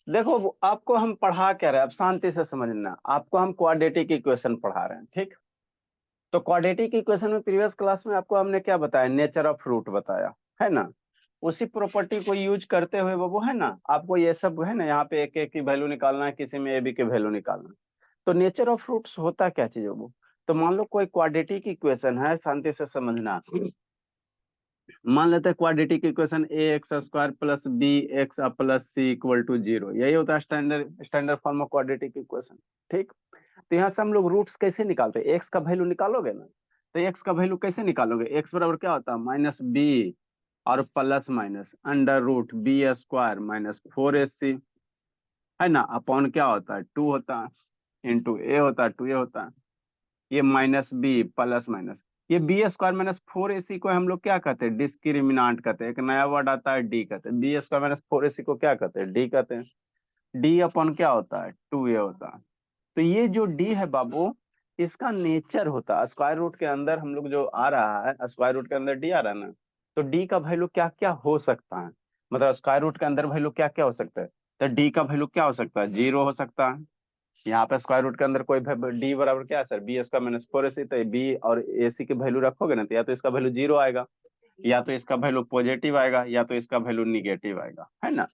देखो आपको हम पढ़ा क्या रहे हैं, अब शांति से समझना। आपको हम क्वाड्रेटिक इक्वेशन पढ़ा रहे हैं, ठीक। तो क्वाड्रेटिक इक्वेशन में प्रीवियस क्लास में आपको हमने क्या बताया, नेचर ऑफ रूट बताया, है ना। उसी प्रॉपर्टी को यूज करते हुए वो है ना, आपको ये सब है ना, यहाँ पे एक एक की वैल्यू निकालना है, किसी में ए बी की वैल्यू निकालना है। तो नेचर ऑफ रूट्स होता क्या चीज है वो। तो मान लो कोई क्वाड्रेटिक इक्वेशन है, शांति से समझना। मान लेते हैं quadratic equation a x square plus b x plus c equal to 0, यही होता है standard standard form of quadratic equation, ठीक। तो यहाँ से हम लोग रूट्स कैसे निकालते हैं, एक्स का वैल्यू निकालोगे ना। तो एक्स का वैल्यू कैसे निकालोगे, एक्स बराबर क्या होता है, माइनस बी और plus minus under root b square minus 4ac, है ना, अपॉन क्या होता है 2 होता है, इंटू ए होता है 2a होता है, ये माइनस बी प्लस माइनस, ये बी स्क्वायर माइनस 4ac को हम लोग क्या कहते हैं, डिस्क्रिमिनांट कहते हैं। एक नया वर्ड आता है डी कहते हैं, बी स्क्वायर माइनस 4ac को क्या कहते हैं, डी कहते हैं। डी अपॉन क्या होता है 2a होता है। तो ये जो डी है बाबू, इसका नेचर होता है स्क्वायर रूट के अंदर, हम लोग जो आ रहा है स्क्वायर रूट के अंदर डी आ रहा है ना, तो डी का वैल्यू क्या क्या हो सकता है, मतलब स्क्वायर रूट के अंदर वैल्यू क्या क्या हो सकता है। तो डी का वैल्यू क्या हो सकता है, 0 हो सकता है। यहाँ पे स्क्वायर रूट के अंदर कोई डी बराबर क्या है sir, B square minus 4ac, तो बी और ए सी की वैल्यू रखोगे ना, तो या तो इसका वैल्यू 0 आएगा, या तो इसका वैल्यू पॉजिटिव आएगा, या तो इसका वैल्यू निगेटिव आएगा, है ना।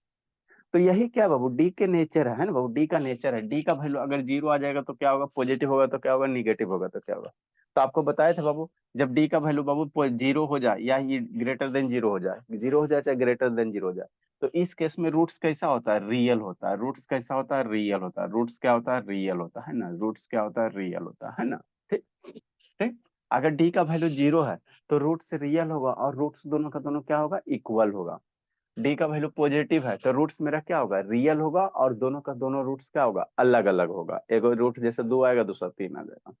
तो यही क्या बाबू डी के नेचर है ना बाबू, डी का नेचर है। डी का वैल्यू अगर 0 आ जाएगा तो क्या होगा, पॉजिटिव होगा तो क्या होगा, निगेटिव होगा तो क्या होगा। तो आपको बताया था बाबू, जब डी का वैल्यू बाबू 0 हो जाए, या ये ग्रेटर देन 0 हो जाए, 0 हो जाए चाहे ग्रेटर देन 0 हो जाए, तो इस केस में रूट्स कैसा होता है, रियल होता है। रूट्स कैसा होता है, रियल होता है। रूट्स क्या होता है, रियल होता है ना। रूट्स क्या होता है, रियल होता है ना, ठीक। ठीक। अगर डी का वैल्यू 0 है तो रूट्स रियल होगा, और रूट्स दोनों का दोनों क्या होगा, इक्वल होगा। डी का वैल्यू पॉजिटिव है तो रूट्स मेरा क्या होगा, रियल होगा, और दोनों का दोनों रूट्स क्या होगा, अलग अलग होगा। एक रूट जैसे 2 आएगा, दूसरा 3 आ जाएगा।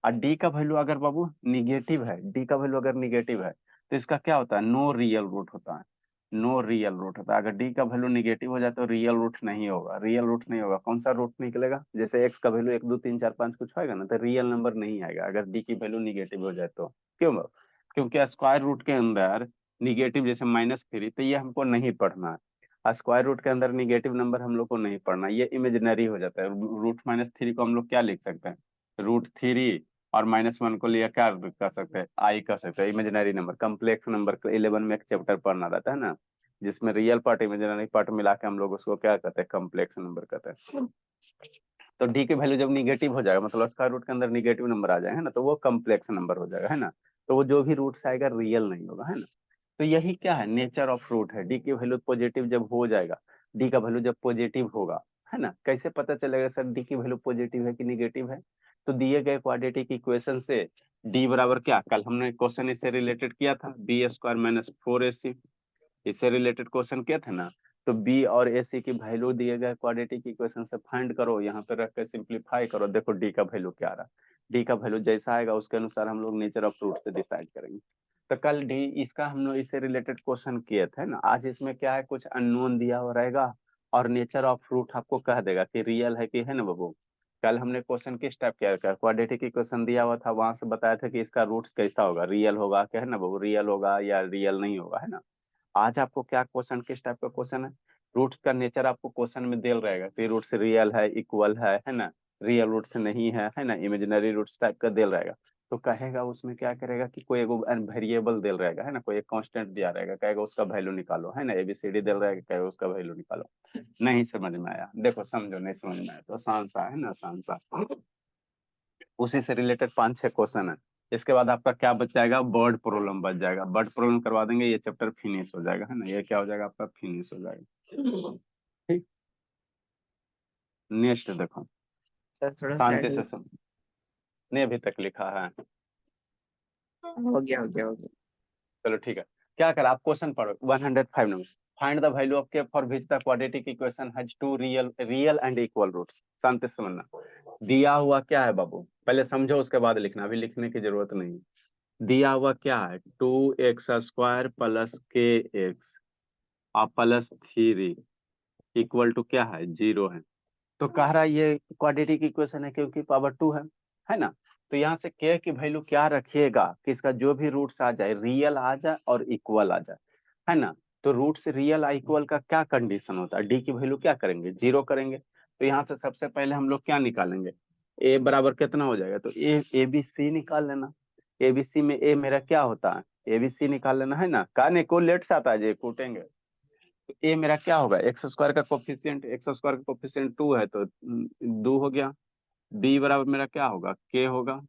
और डी का वैल्यू अगर बाबू निगेटिव है, डी का वैल्यू अगर निगेटिव है, तो इसका क्या होता है, नो रियल रूट होता है। नो रियल रूट होता है। अगर डी का वैल्यू निगेटिव हो जाए तो रियल रूट नहीं होगा, रियल रूट नहीं होगा। कौन सा रूट निकलेगा, जैसे एक्स का वैल्यू 1 2 3 4 5 कुछ होगा ना, तो रियल नंबर नहीं आएगा अगर डी की वैल्यू निगेटिव हो जाए तो। क्यों बाबू? क्योंकि स्क्वायर रूट के अंदर निगेटिव जैसे -3, तो ये हमको नहीं पढ़ना है। स्क्वायर रूट के अंदर निगेटिव नंबर हम लोग को नहीं पढ़ना, ये इमेजिनरी हो जाता है। रूट -3 को हम लोग क्या लिख सकते हैं, √3, और -1 को लिया क्या कर सकते हैं, आई कर सकते हैं। इमेजिनरी नंबर, कम्प्लेक्स नंबर 11 में एक चैप्टर पढ़ना रहता है ना, जिसमें रियल पार्ट इमेजिनरी पार्ट मिला के हम लोग उसको क्या कहते हैं, कम्प्लेक्स नंबर कहते हैं। तो डी की वैल्यू जब निगेटिव हो जाएगा, मतलब स्क्वायर रूट के अंदर निगेटिव नंबर आ जाए, है ना, तो वो कम्प्लेक्स नंबर हो जाएगा, है ना। तो वो जो भी रूट्स आएगा रियल नहीं होगा, है ना। तो यही क्या है, नेचर ऑफ रूट है। डी की वैल्यू पॉजिटिव जब हो जाएगा, डी का वैल्यू जब पॉजिटिव होगा, है ना, कैसे पता चलेगा सर डी की वैल्यू पॉजिटिव है कि निगेटिव है। तो दिए गए क्वाड्रेटिक इक्वेशन से डी बराबर क्या, कल हमने क्वेश्चन इससे रिलेटेड किया था, बी स्क्वायर माइनस 4ac, इससे रिलेटेड क्वेश्चन किया था ना। तो बी और ए सी की वैल्यू दिए गए क्वाड्रेटिक इक्वेशन से फाइंड करो, यहाँ पे रख कर सिंप्लीफाई करो, देखो डी का वैल्यू क्या आ रहा है। डी का वैल्यू जैसा आएगा उसके अनुसार हम लोग नेचर ऑफ रूट से डिसाइड करेंगे। तो कल डी इसका हम लोग इससे रिलेटेड क्वेश्चन किए थे ना। आज इसमें क्या है, कुछ अननोन दिया हुआ रहेगा, और नेचर ऑफ रूट आपको कह देगा कि रियल है कि, है ना बाबू। कल हमने क्वेश्चन किस टाइप किया था, क्वाड्रेटिक इक्वेशन दिया हुआ था, वहां से बताया था कि इसका रूट्स कैसा होगा, रियल होगा क्या, है ना बाबू, रियल होगा या रियल नहीं होगा, है ना। आज आपको क्या क्वेश्चन, किस टाइप का क्वेश्चन है, रूट्स का नेचर आपको क्वेश्चन में दिल रहेगा कि रूट्स रियल है, इक्वल है ना, रियल रूट्स नहीं है ना, इमेजिनरी रूट्स टाइप का दिल रहेगा। तो कहेगा उसमें क्या करेगा कि कोई एगो वेरिएबल दिल रहेगा, है ना, कोई एक कांस्टेंट दिया रहेगा, कहेगा उसका वैल्यू निकालो, है ना, एबीसीडी दिल रहेगा, कहेगा उसका वैल्यू निकालो। नहीं समझ में आया, देखो समझो, नहीं समझ में आया तो आसान सा है ना, आसान सा। उसी से रिलेटेड 5 6 क्वेश्चन है। इसके बाद आपका क्या बच जाएगा, वर्ड प्रॉब्लम बच जाएगा। वर्ड प्रॉब्लम करवा देंगे, ये चैप्टर फिनिश हो जाएगा, है ना, ये क्या हो जाएगा आपका, फिनिश हो जाएगा, ठीक। नेक्स्ट देखो, सर थोड़ा शांति साइड से सब ने अभी तक लिखा है। हो गया हो गया हो गया। चलो ठीक है, क्या करा आप, क्वेश्चन पढ़ो 105 number. Find the value of k for which the quadratic equation has two real real and equal roots. शांति से समझना। दिया हुआ क्या है बाबू, पहले समझो उसके बाद लिखना, अभी लिखने की जरूरत नहीं। दिया हुआ क्या है, 2x² प्लस के एक्स और प्लस 3 इक्वल टू क्या है, 0 है। तो कह रहा है ये क्वाड्रेटिक इक्वेशन है क्योंकि पावर 2 है ना। तो यहाँ से के की वैल्यू क्या रखिएगा कि इसका जो भी रूट्स आ जाए रियल आ जाए और इक्वल आ जाए, है ना। तो रूट से रियल इक्वल का क्या कंडीशन होता है, डी की वैल्यू क्या करेंगे, 0 करेंगे। तो यहाँ से सबसे पहले हम लोग क्या निकालेंगे, ए बराबर कितना हो जाएगा, तो ए बी सी निकाल लेना। ए बी सी में ए मेरा क्या होता है, ए बी सी निकाल लेना है ना, का नहीं को लेट से आता है, जे कूटेंगे। तो ए मेरा क्या होगा, एक्स स्क्वायर का कोफिशिएंट, एक्स स्क्वायर का कोफिशिएंट 2 है तो 2 हो गया। बी बराबर मेरा क्या होगा, के होगा।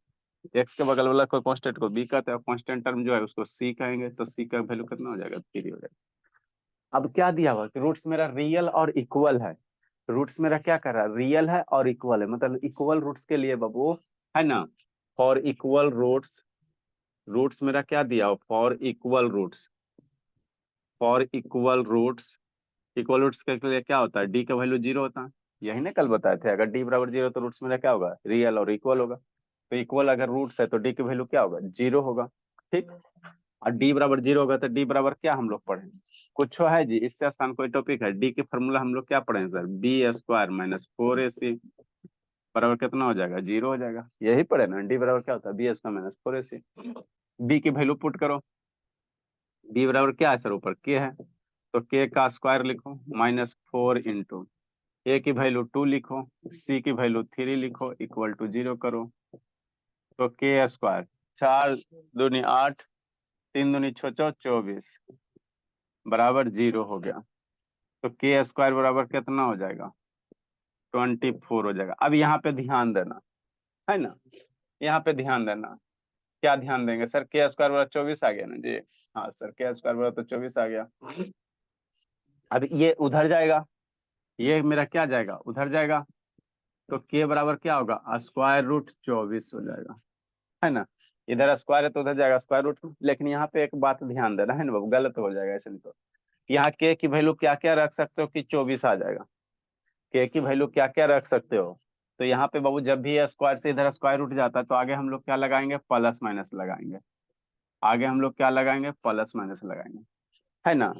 एक्स के बगल वाला कोई कांस्टेंट को बी कहते हैं, कांस्टेंट टर्म जो है उसको सी कहेंगे, तो सी का वैल्यू कितना हो जाएगा, 3 हो जाएगा। अब क्या दिया हुआ कि रूट्स मेरा रियल और इक्वल है, रूट्स मेरा क्या कर रहा है, रियल है और इक्वल है, मतलब इक्वल रूट्स के लिए बाबू, है ना, फॉर इक्वल रूट्स, रूट्स मेरा क्या दिया हो, for equal roots, for equal roots, equal roots के लिए क्या होता है, डी का वैल्यू 0 होता है। यही ना कल बताए थे, अगर डी बराबर 0 तो रूट्स मेरा क्या होगा, रियल और इक्वल होगा। तो इक्वल अगर रूट्स है तो डी की वैल्यू क्या होगा, 0 होगा। ठीक, और डी बराबर 0 होगा तो डी बराबर क्या हम लोग पढ़े, कुछ है जी, इससे आसान कोई टॉपिक है, डी की फॉर्मूला हम लोग क्या पढ़े sir, B square minus 4ac बराबर कितना हो जाएगा, 0 हो जाएगा। यही पढ़े ना, डी बराबर क्या होता है, b square minus 4ac। B की वैल्यू पुट करो, बी बराबर क्या है सर, ऊपर के है तो के का स्क्वायर लिखो माइनस 4 इंटू ए की वैल्यू 2 लिखो, सी की वैल्यू 3 लिखो, इक्वल टू 0 करो। तो के स्क्वायर 4 दूनी 8, 3 दूनी 6 24 बराबर 0 हो गया। तो के स्क्वायर बराबर कितना हो जाएगा, 24 हो जाएगा। अब यहाँ पे ध्यान देना, है ना, यहाँ पे ध्यान देना, क्या ध्यान देंगे सर, के स्क्वायर बराबर 24 आ गया ना जी। हाँ सर, के स्क्वायर बराबर तो 24 आ गया। अब ये उधर जाएगा, ये मेरा क्या जाएगा, उधर जाएगा। तो के बराबर क्या होगा, स्क्वायर रूट 24 हो जाएगा, है ना। इधर स्क्वायर है तो उधर जाएगा स्क्वायर रूट। लेकिन यहाँ पे एक बात ध्यान देना है ना बाबू, गलत हो जाएगा ऐसे नहीं तो। यहाँ के की वैल्यू क्या क्या रख सकते हो कि 24 आ जाएगा, के की वैल्यू क्या क्या रख सकते हो। तो यहाँ पे बाबू जब भी स्क्वायर से इधर स्क्वायर रूट जाता है तो आगे हम लोग क्या लगाएंगे, प्लस माइनस लगाएंगे, आगे हम लोग क्या लगाएंगे, प्लस माइनस लगाएंगे, है ना।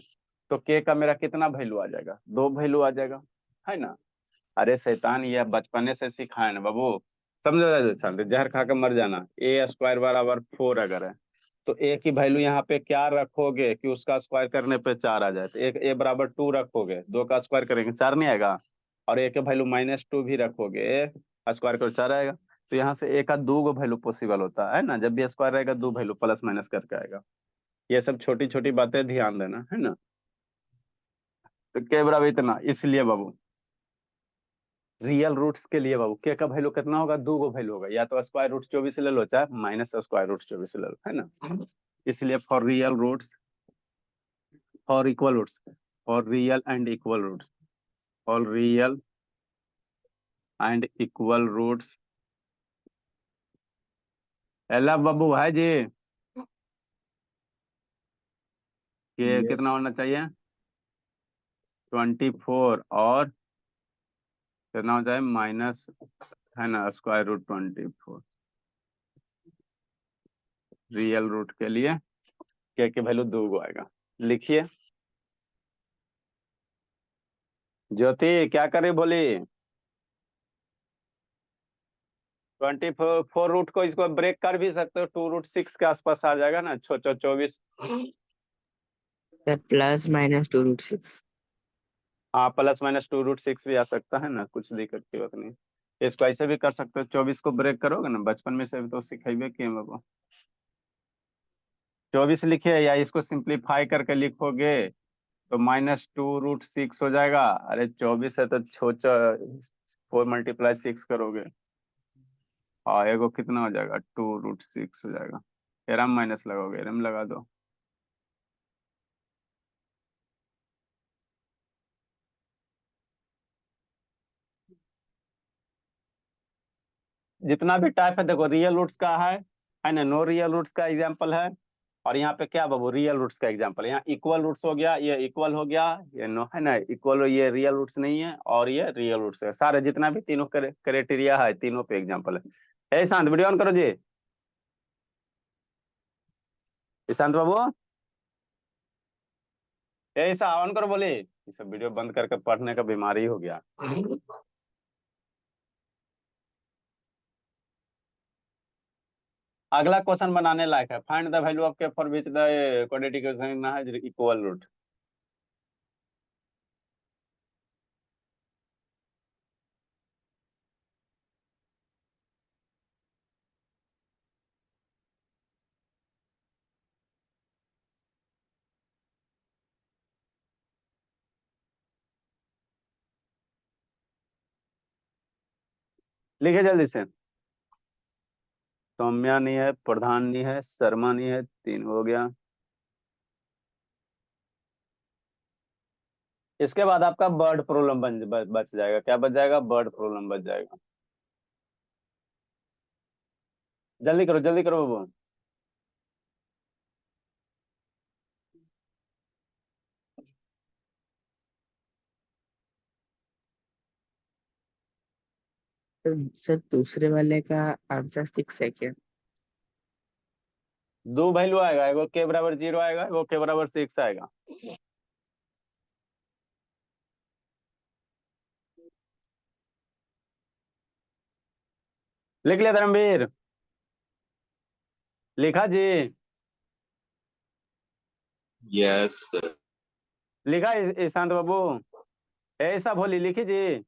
तो के का मेरा कितना वैल्यू आ जाएगा, 2 वैल्यू आ जाएगा, है ना। अरे शैतान, ये बचपने से सिखाए ना बाबू, समझ रहे, जहर खा कर मर जाना। ए स्क्वायर बराबर 4 अगर है तो ए की वैल्यू यहाँ पे क्या रखोगे कि उसका स्क्वायर करने पे 4 आ जाए, तो एक ए बराबर 2 रखोगे, 2 का स्क्वायर करेंगे 4 नहीं आएगा, और ए के वैल्यू -2 भी रखोगे, स्क्वायर करो 4 आएगा। तो यहाँ से ए का 2 गो वैल्यू पॉसिबल होता है ना, जब भी स्क्वायर रहेगा 2 वैल्यू प्लस माइनस करके आएगा। ये सब छोटी छोटी बातें ध्यान देना, है ना। तो के बराबर इतना, इसलिए बाबू रियल रूट्स के लिए बाबू के का वैल्यू कितना होगा, 2 गो वैल्यू होगा, या तो स्क्वायर रूट 24 ले लो चाहे माइनस स्क्वायर रूट 24 ले लो, है ना। इसलिए for real roots, for equal roots, for real and equal roots, for real and equal roots, एला बाबू है जी, के कितना यस। होना चाहिए, 24 और कितना हो जाए माइनस, है ना, स्क्वायर रूट 24 रियल रूट के लिए। के वैल्यू 2 गो आएगा, लिखिए। ज्योति क्या करे बोली, 24 रूट को इसको ब्रेक कर भी सकते हो, 2√6 के आसपास आ जाएगा ना, 24। Sir plus minus 2√6। हाँ प्लस माइनस 2√6 भी आ सकता है ना, कुछ दिक्कत की बात नहीं। इसको ऐसे भी कर सकते हो, 24 को ब्रेक करोगे ना, बचपन में से भी तो सिखेबे किए बाबू। 24 लिखिए, या इसको सिंप्लीफाई करके लिखोगे तो -2√6 हो जाएगा। अरे 24 है तो 4 × 6 करोगे, एगो कितना हो जाएगा, 2√6 हो जाएगा। एरम माइनस लगाओगे, एरम लगा दो। जितना भी टाइप है देखो, रियल रूट्स का है ना, नो रियल रूट्स का एग्जांपल है, और यहाँ पे क्या बाबू, रियल रूट्स का एग्जांपल। यहाँ इक्वल रूट्स हो गया, ये इक्वल हो गया, ये नो है ना इक्वल, ये रियल रूट्स नहीं है और ये रियल रूट्स है, सारे जितना भी तीनों क्राइटेरिया है, तीनों पे एग्जांपल है। ए शांत, वीडियो ऑन करो जी, ईशांत बाबू, ऐसा ऑन करो बोले, ये सब वीडियो बंद करके पढ़ने का बीमारी हो गया। अगला क्वेश्चन बनाने लायक है, find the value of k for which the quadratic equal root. लिखे जल्दी से। सौम्या नहीं है, प्रधान नहीं है, शर्मा नहीं है, 3 हो गया। इसके बाद आपका बर्ड प्रॉब्लम बच जाएगा। क्या बच जाएगा? बर्ड प्रॉब्लम बच जाएगा। जल्दी करो बाबू। तो सर दूसरे वाले का आंसर 6 है क्या? दो वैल्यू आएगा, एगो के बराबर 0 आएगा, एगो के बराबर 6 आएगा। लिख लिया धर्मवीर? लिखा जी? यस लिखा ईशांत बाबू? ऐसा भोली लिखी जी?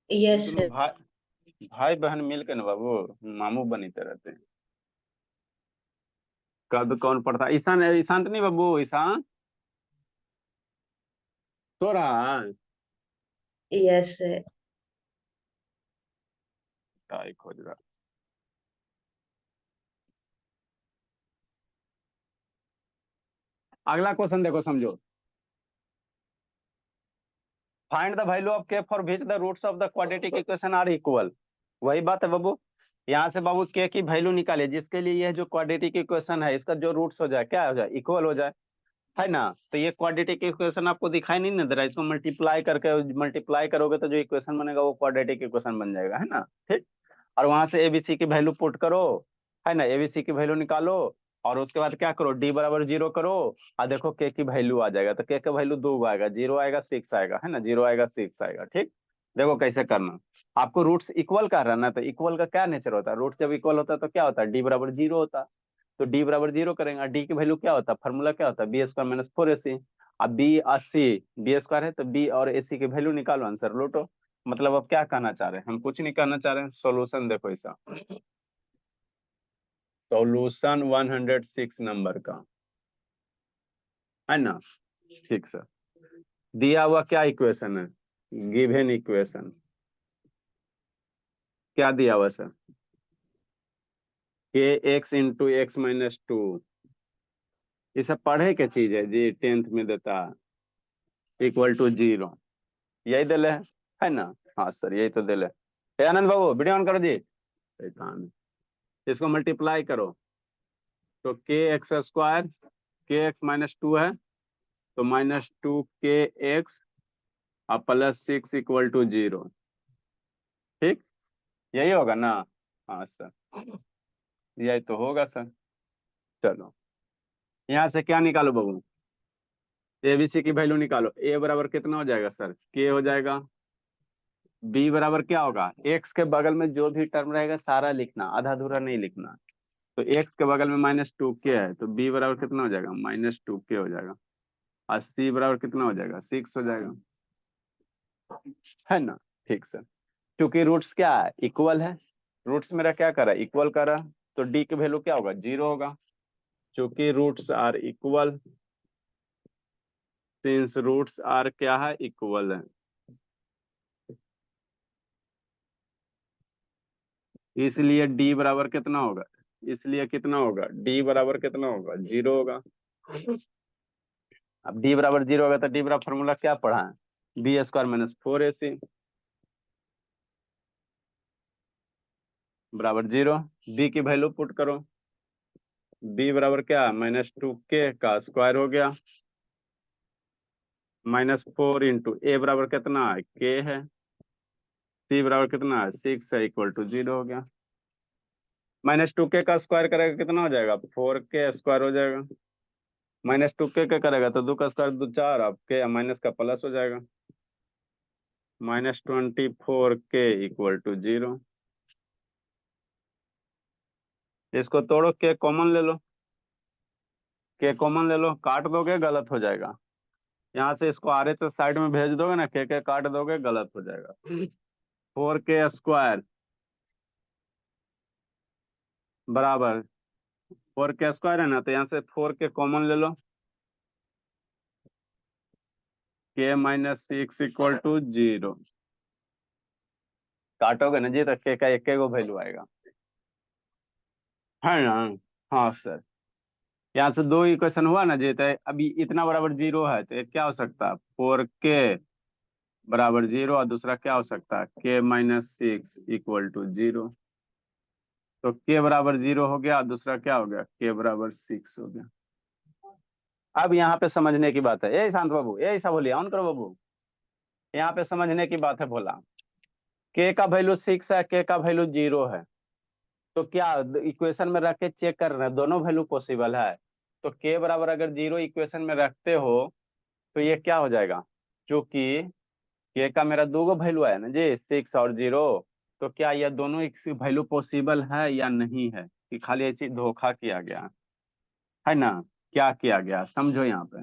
यस दोनों सर। भाई भाई बहन मिलकर ना बाबू मामू बनते रहते हैं। कब कौन पढ़ता? ईशान, ईशांत नहीं बाबू, ईशान सो रहा है? Yes sir. काय खोज रहा। अगला क्वेश्चन देखो, समझो। Find the value of k for which the roots of the quadratic equation are equal. वही बात है बाबू। यहाँ से बाबू के की वैल्यू निकालिए जिसके लिए यह जो क्वाड्रेटिक इक्वेशन है इसका जो रूट्स हो जाए, क्या हो जाए? इक्वल हो जाए, है ना? तो ये क्वाड्रेटिक इक्वेशन आपको दिखाई नहीं ना दे रहा है, इसको मल्टीप्लाई करोगे तो जो इक्वेशन बनेगा वो क्वाड्रेटिक इक्वेशन बन जाएगा, है ना? ठीक। और वहां से एबीसी की वैल्यू पुट करो, है ना? एबीसी की वैल्यू निकालो और उसके बाद क्या करो? डी बराबर 0 करो। और देखो के की वैल्यू आ जाएगा, तो के का वैल्यू 2 आएगा, 0 आएगा 6 आएगा, है ना? 0 आएगा 6 आएगा। ठीक। देखो कैसे करना। आपको रूट्स इक्वल कर रहा है ना, तो इक्वल का क्या नेचर होता है? रूट्स जब इक्वल होता है तो क्या होता है? डी बराबर 0 होता है। तो डी बराबर 0 करेंगे, डी की वैल्यू क्या होता है? फॉर्मूला क्या होता है? B square minus 4ac। अब बी 80, बी स्क्वायर है तो बी और एसी की वैल्यू निकालो, आंसर लोटो। मतलब अब क्या कहना चाह रहे हैं? हम कुछ नहीं कहना चाह रहे हैं, सॉल्यूशन देखो ऐसा। सॉल्यूशन 106 नंबर का, है ना? ठीक सर। दिया हुआ क्या इक्वेशन है? गिवन इक्वेशन क्या दिया हुआ सर? के एक्स इंटू एक्स माइनस 2। ये सब पढ़े के चीज है जी, 10th में देता है, इक्वल टू 0। यही दिले है ना? हाँ सर यही तो दिले। हे आनंद बाबू वीडियो ऑन करो जी। शैतान। इसको मल्टीप्लाई करो तो के एक्स स्क्वायर, के एक्स माइनस 2 है तो -2 के एक्स और +6 इक्वल टू 0। ठीक, यही होगा ना? हाँ सर यही तो होगा सर। चलो यहाँ से क्या निकालो बाबू? एबीसी की वैल्यू निकालो। ए बराबर कितना हो जाएगा सर? के हो जाएगा। बी बराबर क्या होगा? एक्स के बगल में जो भी टर्म रहेगा सारा लिखना, आधा अधूरा नहीं लिखना। तो एक्स के बगल में -2 के है तो बी बराबर कितना हो जाएगा? -2 के हो जाएगा। और सी बराबर कितना हो जाएगा? 6 हो जाएगा, है ना? ठीक सर। क्योंकि रूट्स क्या है? इक्वल है। रूट्स मेरा क्या करा? इक्वल करा। तो डी की वैल्यू क्या होगा? 0 होगा। क्योंकि roots are equal, since roots are क्या है? इक्वल है, इसलिए डी बराबर कितना होगा? इसलिए कितना होगा? डी बराबर कितना होगा? 0 होगा। अब डी बराबर 0 होगा तो डी बराबर फॉर्मूला क्या पढ़ा है? बी स्क्वायर माइनस 4ac बराबर 0। बी की वैल्यू पुट करो। बी बराबर क्या? -2 के का स्क्वायर हो गया, -4 इंटू ए बराबर कितना है? के है। सी बराबर कितना है? 6 है, इक्वल टू 0 हो गया। -2 के का स्क्वायर करेगा कितना हो जाएगा? 4 के स्क्वायर हो जाएगा। -2 के करेगा तो 2 का स्क्वायर 2 4, अब के माइनस का प्लस हो जाएगा। -24 के इक्वल टू 0। इसको तोड़ो, के कॉमन ले लो। के कॉमन ले लो, काट दोगे गलत हो जाएगा। यहाँ से इसको आर एच साइड में भेज दोगे ना, के काट दोगे गलत हो जाएगा। 4 के स्क्वायर बराबर 4 के स्क्वायर है ना, तो यहाँ से 4 के कॉमन ले लो, के -6 इक्वल टू 0। काटोगे ना जी तो के का एक गो वैल्यू आएगा, है ना। हाँ सर, यहाँ से दो इक्वेशन हुआ ना जी, तो अभी इतना बराबर जीरो है तो एक क्या हो सकता है, 4k बराबर जीरो, और दूसरा क्या हो सकता है, k-6 इक्वल टू जीरो। तो k बराबर जीरो हो गया, दूसरा क्या हो गया, k बराबर 6 हो गया। अब यहाँ पे समझने की बात है, ये शांत बाबू, ये ऐसा बोलिए, ऑन करो बाबू। यहाँ पे समझने की बात है, बोला k का वैल्यू 6 है, k का वैल्यू जीरो है, तो क्या इक्वेशन में रख के चेक कर रहे हैं, दोनों वैल्यू पॉसिबल है। तो k बराबर अगर जीरो इक्वेशन में रखते हो तो ये क्या हो जाएगा, क्योंकि k का मेरा दो गो वैल्यू है ना जी, 6 और जीरो, तो क्या ये दोनों वैल्यू पॉसिबल है या नहीं है, कि खाली ऐसी धोखा किया गया है ना। क्या किया गया समझो यहाँ पे,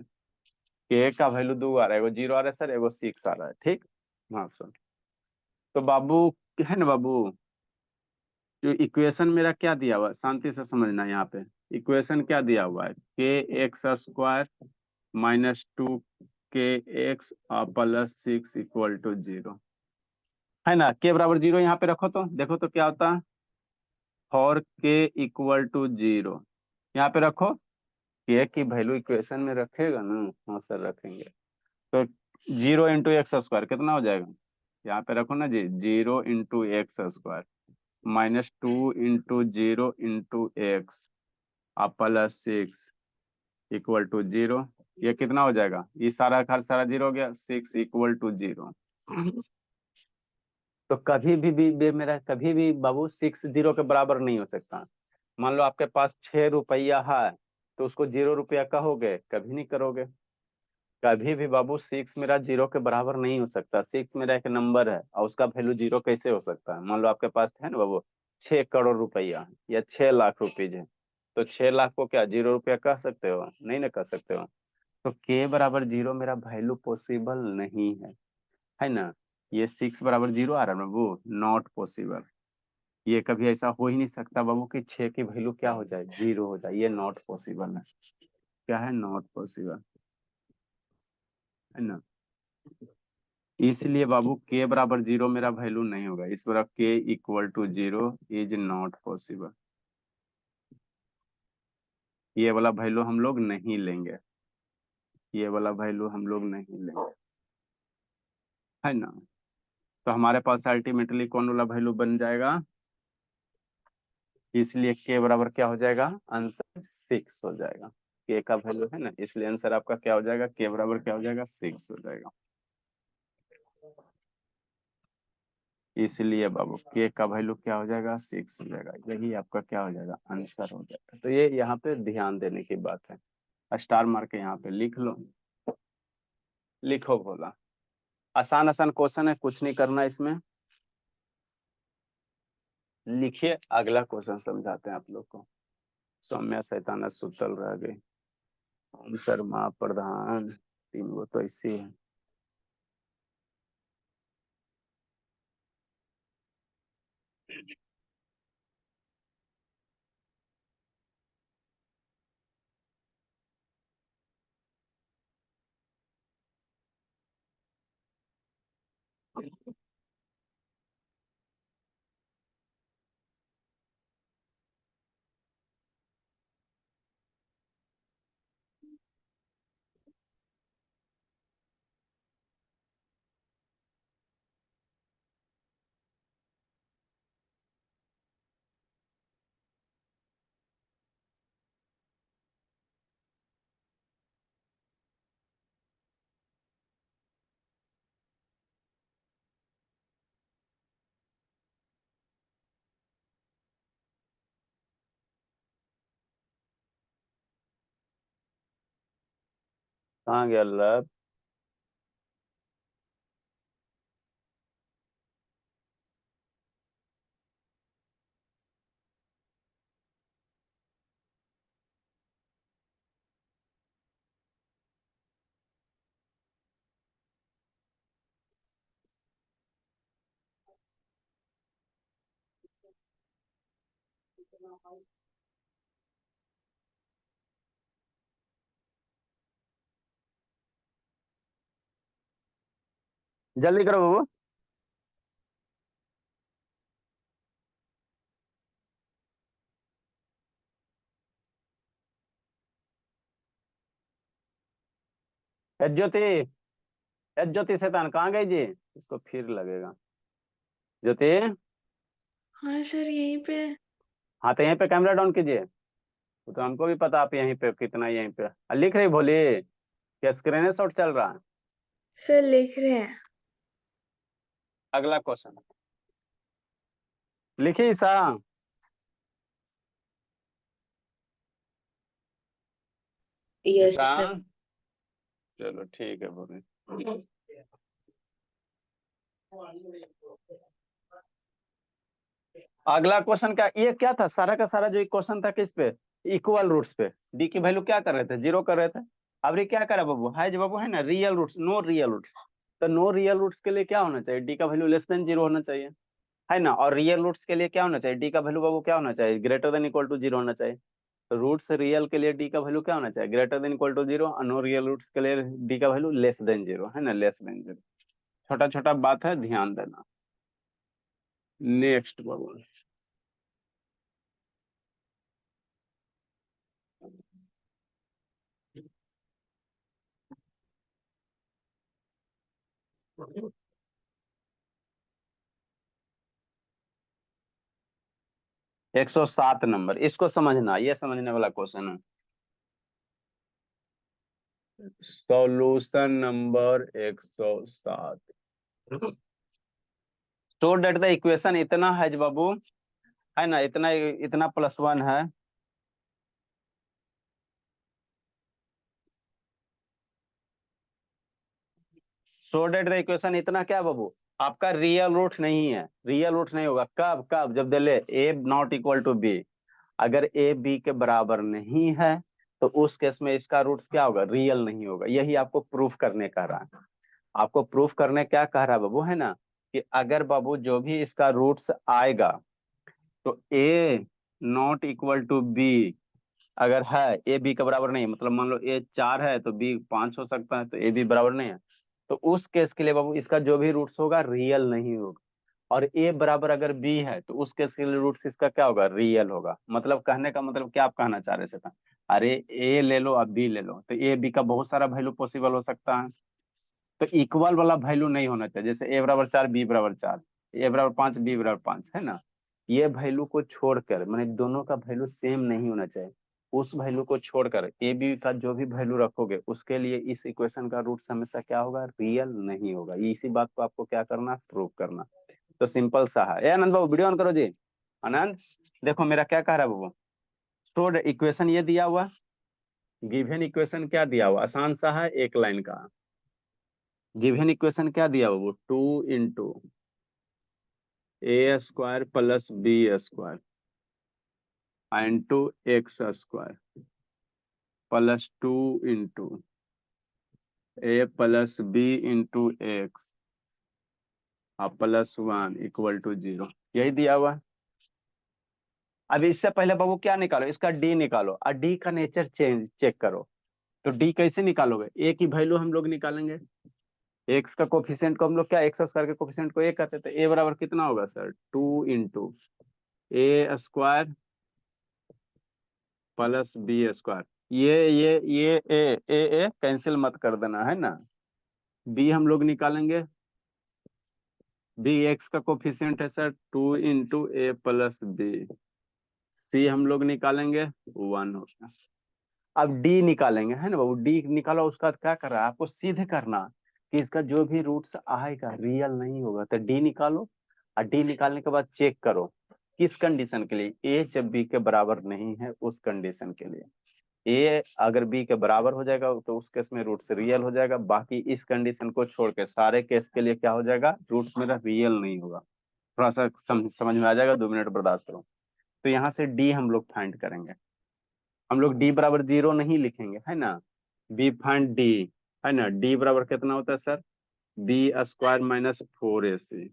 k का वैल्यू दो आ रहा है, एगो जीरो आ रहा है सर, एगो 6 आ रहा है, ठीक। हाँ सर, तो बाबू, है ना बाबू, जो इक्वेशन मेरा क्या दिया हुआ है, शांति से समझना यहाँ पे। इक्वेशन क्या दिया हुआ है, k x² -2 kx +6 equal to zero, है ना। k बराबर जीरो यहाँ पे रखो तो देखो तो क्या होता है, for k equal to zero, यहाँ पे रखो, k की वैल्यू इक्वेशन में रखेगा ना, हाँ सर रखेंगे। तो जीरो इंटू एक्स स्क्वायर कितना हो जाएगा, यहाँ पे रखो ना जी, zero into x² -2 into zero into x +6 equal to zero. ये कितना हो जाएगा, ये सारा का सारा जीरो हो गया, 6 इक्वल टू जीरो। तो कभी भी मेरा कभी भी बाबू 6 जीरो के बराबर नहीं हो सकता। मान लो आपके पास 6 रुपया है, तो उसको 0 रुपया कहोगे, कभी नहीं करोगे। कभी भी बाबू 6 मेरा जीरो के बराबर नहीं हो सकता, 6 मेरा एक नंबर है और उसका वैल्यू जीरो कैसे हो सकता है। मान लो आपके पास है ना बाबू 6 करोड़ रुपया या 6 लाख रुपीज है, तो 6 लाख को क्या 0 रुपया कह सकते हो, नहीं ना कह सकते हो। तो के बराबर जीरो मेरा वैल्यू पॉसिबल नहीं है ना। ये 6 बराबर जीरो आ रहा है ना बाबू, नॉट पॉसिबल। ये कभी ऐसा हो ही नहीं सकता बाबू कि 6 की वैल्यू क्या हो जाए, जीरो हो जाए, ये नॉट पॉसिबल है। क्या है, नॉट पॉसिबल, है ना। इसलिए बाबू के बराबर जीरो मेरा वैल्यू नहीं होगा, इस बार k equal to zero is not possible. ये वाला वैल्यू हम लोग नहीं लेंगे, ये वाला वैल्यू हम लोग नहीं लेंगे, है ना। तो हमारे पास अल्टीमेटली कौन वाला वैल्यू बन जाएगा, इसलिए के बराबर क्या हो जाएगा, आंसर 6 हो जाएगा। के का वैल्यू है ना, इसलिए आंसर आपका क्या हो जाएगा, के बराबर क्या हो जाएगा, 6 हो जाएगा। इसलिए बाबू के का वैल्यू क्या हो जाएगा, 6 हो जाएगा, यही आपका क्या हो जाएगा, आंसर हो जाएगा। तो ये यहाँ पे ध्यान देने की बात है, स्टार मार के यहाँ पे लिख लो, लिखो बोला। आसान आसान क्वेश्चन है, कुछ नहीं करना इसमें, लिखिए, अगला क्वेश्चन समझाते हैं आप लोग को। सौम्या सैताना सुतल रह गई, ओम शर्मा प्रधान, तीन वो तो ऐसी है। कहाँ गया लब, जल्दी करो बाबू। ज्योति, ज्योति शैतान कहाँ गई जी? इसको फिर लगेगा। ज्योति, हाँ सर यहीं पे। हाँ तो यहीं पे कैमरा डाउन कीजिए। वो तो हमको भी पता आप यहीं पे कितना यहीं पे लिख रही भोली, क्या स्क्रीन शॉट चल रहा है? सर लिख रहे हैं। अगला क्वेश्चन लिखिए ईसा। Yes, ईसा, sir. चलो ठीक है भोली। अगला क्वेश्चन क्या, ये क्या था सारा का सारा जो क्वेश्चन था किस पे? इक्वल रूट्स पे। डी की वैल्यू क्या कर रहे थे? जीरो कर रहे थे। अब ये क्या करा बाबू, है जो बाबू है ना real roots, no real roots. तो नो रियल रूट्स के लिए क्या होना चाहिए? डी का वैल्यू लेस देन जीरो होना चाहिए, है ना। और रियल रूट्स के लिए क्या होना चाहिए? डी का वैल्यू बाबू क्या होना चाहिए? Greater than equal to zero होना चाहिए। तो रूट्स रियल के लिए डी का वैल्यू क्या होना चाहिए? Greater than equal to zero. और नो रियल रूट्स के लिए डी का वैल्यू लेस देन जीरो, है ना, लेस देन जीरो। छोटा छोटा बात है, ध्यान देना। नेक्स्ट बाबू, 107 नंबर, इसको समझना, ये समझने वाला क्वेश्चन है। Solution number 107। So that the equation इतना है जो बाबू, है ना, इतना इतना प्लस वन है। सो डेट द इक्वेशन इतना क्या बाबू, आपका रियल रूट नहीं है। रियल रूट नहीं होगा कब? कब जब दे ले ए नॉट इक्वल टू बी। अगर ए बी के बराबर नहीं है तो उस केस में इसका रूट्स क्या होगा? रियल नहीं होगा। यही आपको प्रूफ करने कह रहा है। आपको प्रूफ करने क्या कह रहा है बाबू, है ना, कि अगर बाबू जो भी इसका रूट्स आएगा तो ए नॉट इक्वल टू बी अगर है, ए बी के बराबर नहीं है, मतलब मान लो ए 4 है तो बी 5 हो सकता है, तो ए बी बराबर नहीं है, तो उस केस के लिए बाबू इसका जो भी रूट्स होगा रियल नहीं होगा। और ए बराबर अगर बी है तो उस केस के लिए रूट्स इसका क्या होगा? रियल होगा। मतलब कहने का मतलब क्या आप कहना चाह रहे थे? अरे ए ले लो अब बी ले लो, तो ए बी का बहुत सारा वैल्यू पॉसिबल हो सकता है। तो इक्वल वाला वैल्यू नहीं होना चाहिए, जैसे ए बराबर 4 बी बराबर 4, ए बराबर 5 बी बराबर 5, है ना। ये वैल्यू को छोड़कर, मैंने दोनों का वैल्यू सेम नहीं होना चाहिए। उस वैल्यू को छोड़कर ए बी का जो भी वैल्यू रखोगे उसके लिए इस इक्वेशन का रूट हमेशा क्या होगा? रियल नहीं होगा। इसी बात को आपको क्या करना? प्रूव करना। तो सिंपल सा है। ए आनंद बाबू वीडियो ऑन करो जी। आनंद देखो मेरा क्या कह रहा है बाबू, तो इक्वेशन ये दिया हुआ, गिवन इक्वेशन क्या दिया हुआ, आसान सा है, एक लाइन का। गिवन इक्वेशन क्या दिया हुआ? 2 into a square plus b square into x square plus 2 into a plus b into x plus 1 equal to zero. यही दिया हुआ है। अब इससे पहले बाबू क्या निकालो? इसका डी निकालो और डी का नेचर चेक करो। तो डी कैसे निकालोगे? ए की वैल्यू हम लोग निकालेंगे। एक्स का कोफिशिएंट को हम लोग क्या, एक्स स्क्वायर के कोफिशिएंट को ए कहते थे। ए बराबर कितना होगा sir? 2 into a square plus b square. ये ए कैंसिल मत कर देना, है ना। बी हम लोग निकालेंगे, बी एक्स का कोफिशिएंट है sir 2 into a plus B. सी हम लोग निकालेंगे 1 होगा। अब डी निकालेंगे, है ना बाबू। डी निकालो, उसका क्या कर रहा है आपको? सीधे करना कि इसका जो भी रूट्स आएगा रियल नहीं होगा, तो डी निकालो। और डी निकालने के बाद चेक करो किस कंडीशन के लिए? ए जब बी के बराबर नहीं है उस कंडीशन के लिए। ए अगर बी के बराबर हो जाएगा तो उस केस में रूट्स रियल हो जाएगा। बाकी इस कंडीशन को छोड़ के सारे केस के लिए क्या हो जाएगा? रूट्स मेरा रियल नहीं होगा। थोड़ा सा समझ में आ जाएगा, 2 मिनट बर्दाश्त करो। तो यहाँ से डी हम लोग फाइंड करेंगे। हम लोग डी बराबर जीरो नहीं लिखेंगे, है ना। बी फाइंड डी, है ना। डी बराबर कितना होता है sir? B square minus 4ac।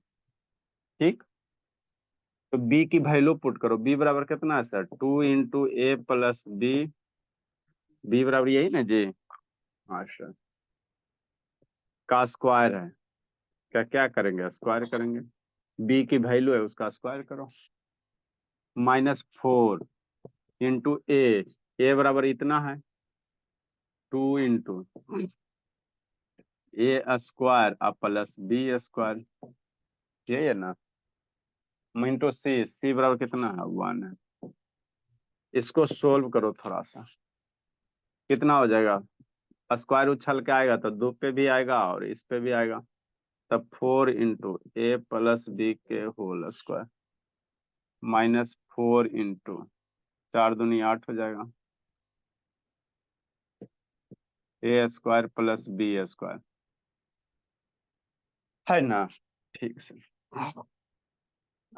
ठीक। तो बी की वैल्यू पुट करो। बी बराबर कितना है sir? 2 into a plus B. B बराबर यही ना जी? हाँ सर, का स्क्वायर है। क्या क्या करेंगे? स्क्वायर करेंगे। बी की वैल्यू है उसका स्क्वायर करो। -4 इंटू ए बराबर इतना है 2 इंटू ए स्क्वायर अब प्लस बी स्क्वायर, यही है ना, इंटू सी बराबर कितना है 1 है। इसको सोल्व करो थोड़ा सा, कितना हो जाएगा, स्क्वायर उछल के आएगा तो 2 पे भी आएगा और इस पे भी आएगा, तब 4 इंटू ए प्लस बी के होल स्क्वायर माइनस 4 इंटू 4 दूनी 8 हो जाएगा, ए स्क्वायर प्लस बी स्क्वायर, है ना। ठीक से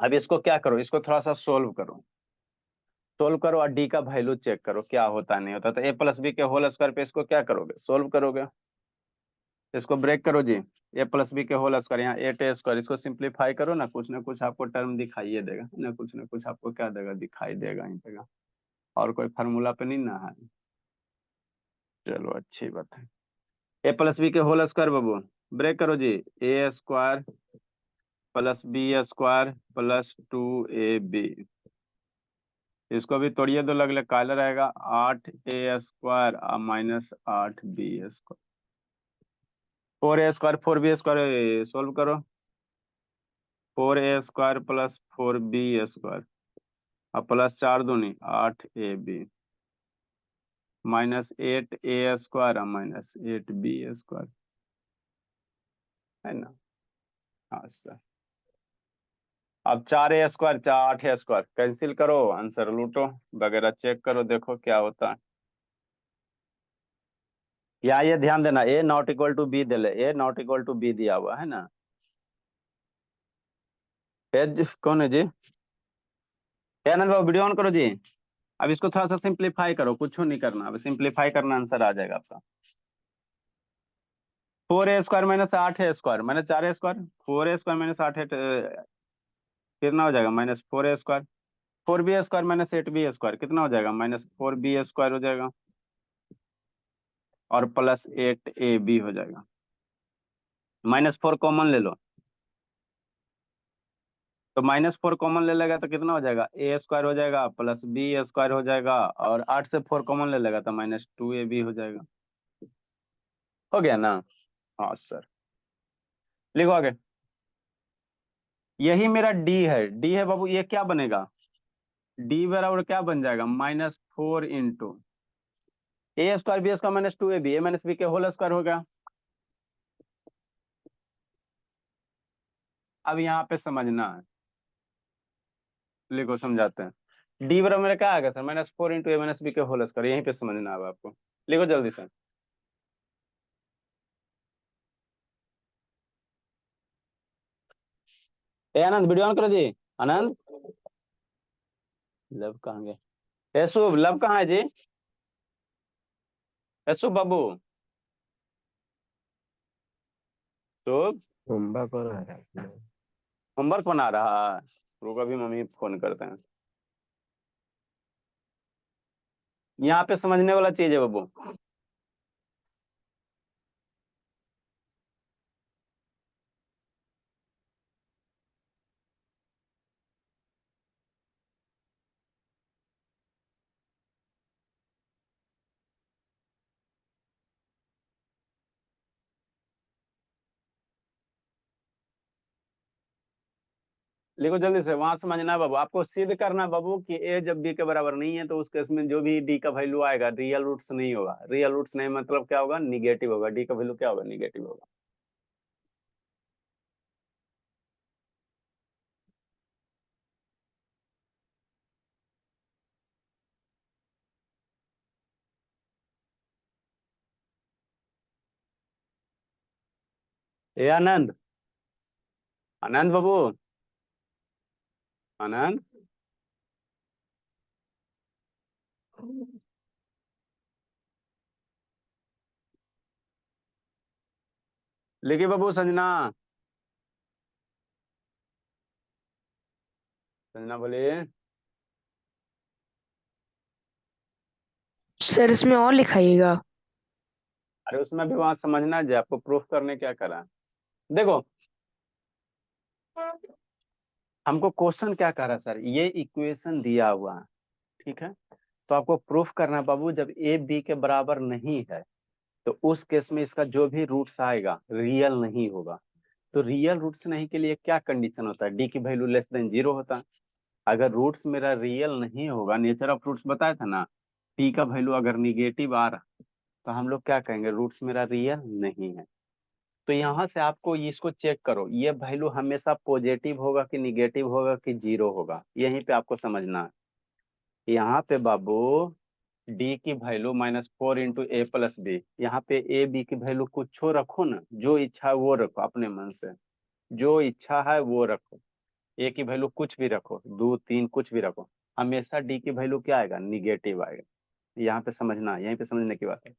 अब इसको क्या करो, इसको थोड़ा सा सोल्व करो और डी का वैल्यू चेक करो क्या होता नहीं होता। तो ए प्लस बी के होल स्क्वायर पे इसको क्या करोगे, सोल्व करोगे, इसको ब्रेक करो जी। ए प्लस बी के होल स्क्वायर, यहाँ 8a स्क्वायर, इसको सिंप्लीफाई करो ना कुछ आपको टर्म दिखाइए देगा ना कुछ आपको क्या देगा, दिखाई देगा ही देगा, और कोई फार्मूला पे नहीं ना है। चलो अच्छी बात है। ए प्लस बी के होल स्क्वायर बाबू ब्रेक करो जी, a square plus b square plus 2ab, इसको भी तोड़िए दो, लगले काला रहेगा 8a square minus 8b square, 4a square 4b square solve करो, 4a square plus 4b square अब प्लस 4 दूनी 8ab minus 8a square minus 8b square, है ना। हाँ सर, अब 4a square 8a square cancel करो, आंसर लूटो वगैरह चेक करो, देखो क्या होता है। यहाँ ये ध्यान देना, ए नॉट इक्वल टू बी दिले, ए नॉट इक्वल टू बी दिया हुआ है ना। कौन है जी, ए आनंद बाबू वीडियो ऑन करो जी। अब इसको थोड़ा सा सिंप्लीफाई करो, कुछ नहीं करना, अब सिंप्लीफाई करना आंसर आ जाएगा आपका। 4a square minus 8a square minus 4a square, 4a square minus 8 कितना हो जाएगा, minus 4a square, 4b square minus 8b square कितना हो जाएगा, माइनस 4b स्क्वायर हो जाएगा और प्लस 8ab हो जाएगा, -4 कॉमन ले लो, तो -4 कॉमन ले लेगा तो कितना हो जाएगा, a स्क्वायर हो जाएगा प्लस b स्क्वायर हो जाएगा, और 8 से 4 कॉमन ले लेगा तो -2ab हो जाएगा। हो गया ना। हाँ सर, लिखो आगे। यही मेरा डी है बाबू, ये क्या बनेगा, डी बराबर क्या बन जाएगा, -4 into a square b square -2ab, a minus b के होल स्क्वायर हो गया। अब यहाँ पे समझना है, लिखो समझाते हैं। डी बराबर मेरा क्या आएगा सर, -4 इंटू ए माइनस बी के होल स्क्वायर, यहीं पे समझना है आपको, लिखो जल्दी से। ए आनंद वीडियो ऑन करो जी, आनंद। लव कहाँ गए, ए शुभ, लव कहाँ है जी, ए शुभ बाबू, शुभ होमवर्क हो रहा है। होमवर्क बना रहा है, रुको अभी मम्मी फोन करते हैं। यहाँ पे समझने वाला चीज है बाबू, लिखो जल्दी से, वहां समझना है बाबू, आपको सिद्ध करना है बाबू कि ए जब बी के बराबर नहीं है तो उस केस में जो भी डी का वैल्यू आएगा रियल रूट्स नहीं होगा, रियल रूट्स नहीं मतलब क्या होगा, निगेटिव होगा, डी का वैल्यू क्या होगा, निगेटिव होगा। ए आनंद, आनंद बाबू, आनंद, लिखिए बाबू, संजना, संजना बोलिए। सर इसमें और लिखाइएगा। अरे उसमें भी वहां समझना है जी, आपको प्रूफ करने क्या करा है। देखो हमको क्वेश्चन क्या कह रहा है सर, ये इक्वेशन दिया हुआ है, ठीक है, तो आपको प्रूफ करना है बाबू, जब ए बी के बराबर नहीं है तो उस केस में इसका जो भी रूट्स आएगा रियल नहीं होगा। तो रियल रूट्स नहीं के लिए क्या कंडीशन होता है, डी की वैल्यू लेस देन 0 होता है। अगर रूट्स मेरा रियल नहीं होगा, नेचर ऑफ रूट्स बताया था ना, टी का वैल्यू अगर निगेटिव आ रहा तो हम लोग क्या कहेंगे, रूट्स मेरा रियल नहीं है। तो यहाँ से आपको इसको चेक करो, ये वैल्यू हमेशा पॉजिटिव होगा कि निगेटिव होगा कि 0 होगा, यहीं पे आपको समझना है। यहाँ पे बाबू डी की value -4 into a plus B, यहाँ पे ए बी की वैल्यू कुछ रखो ना, जो इच्छा है वो रखो अपने मन से, जो इच्छा है वो रखो। ए की वैल्यू कुछ भी रखो, 2 3 कुछ भी रखो, हमेशा डी की वैल्यू क्या आएगा, निगेटिव आएगा। यहाँ पे समझना, यहीं पे समझने की बात है।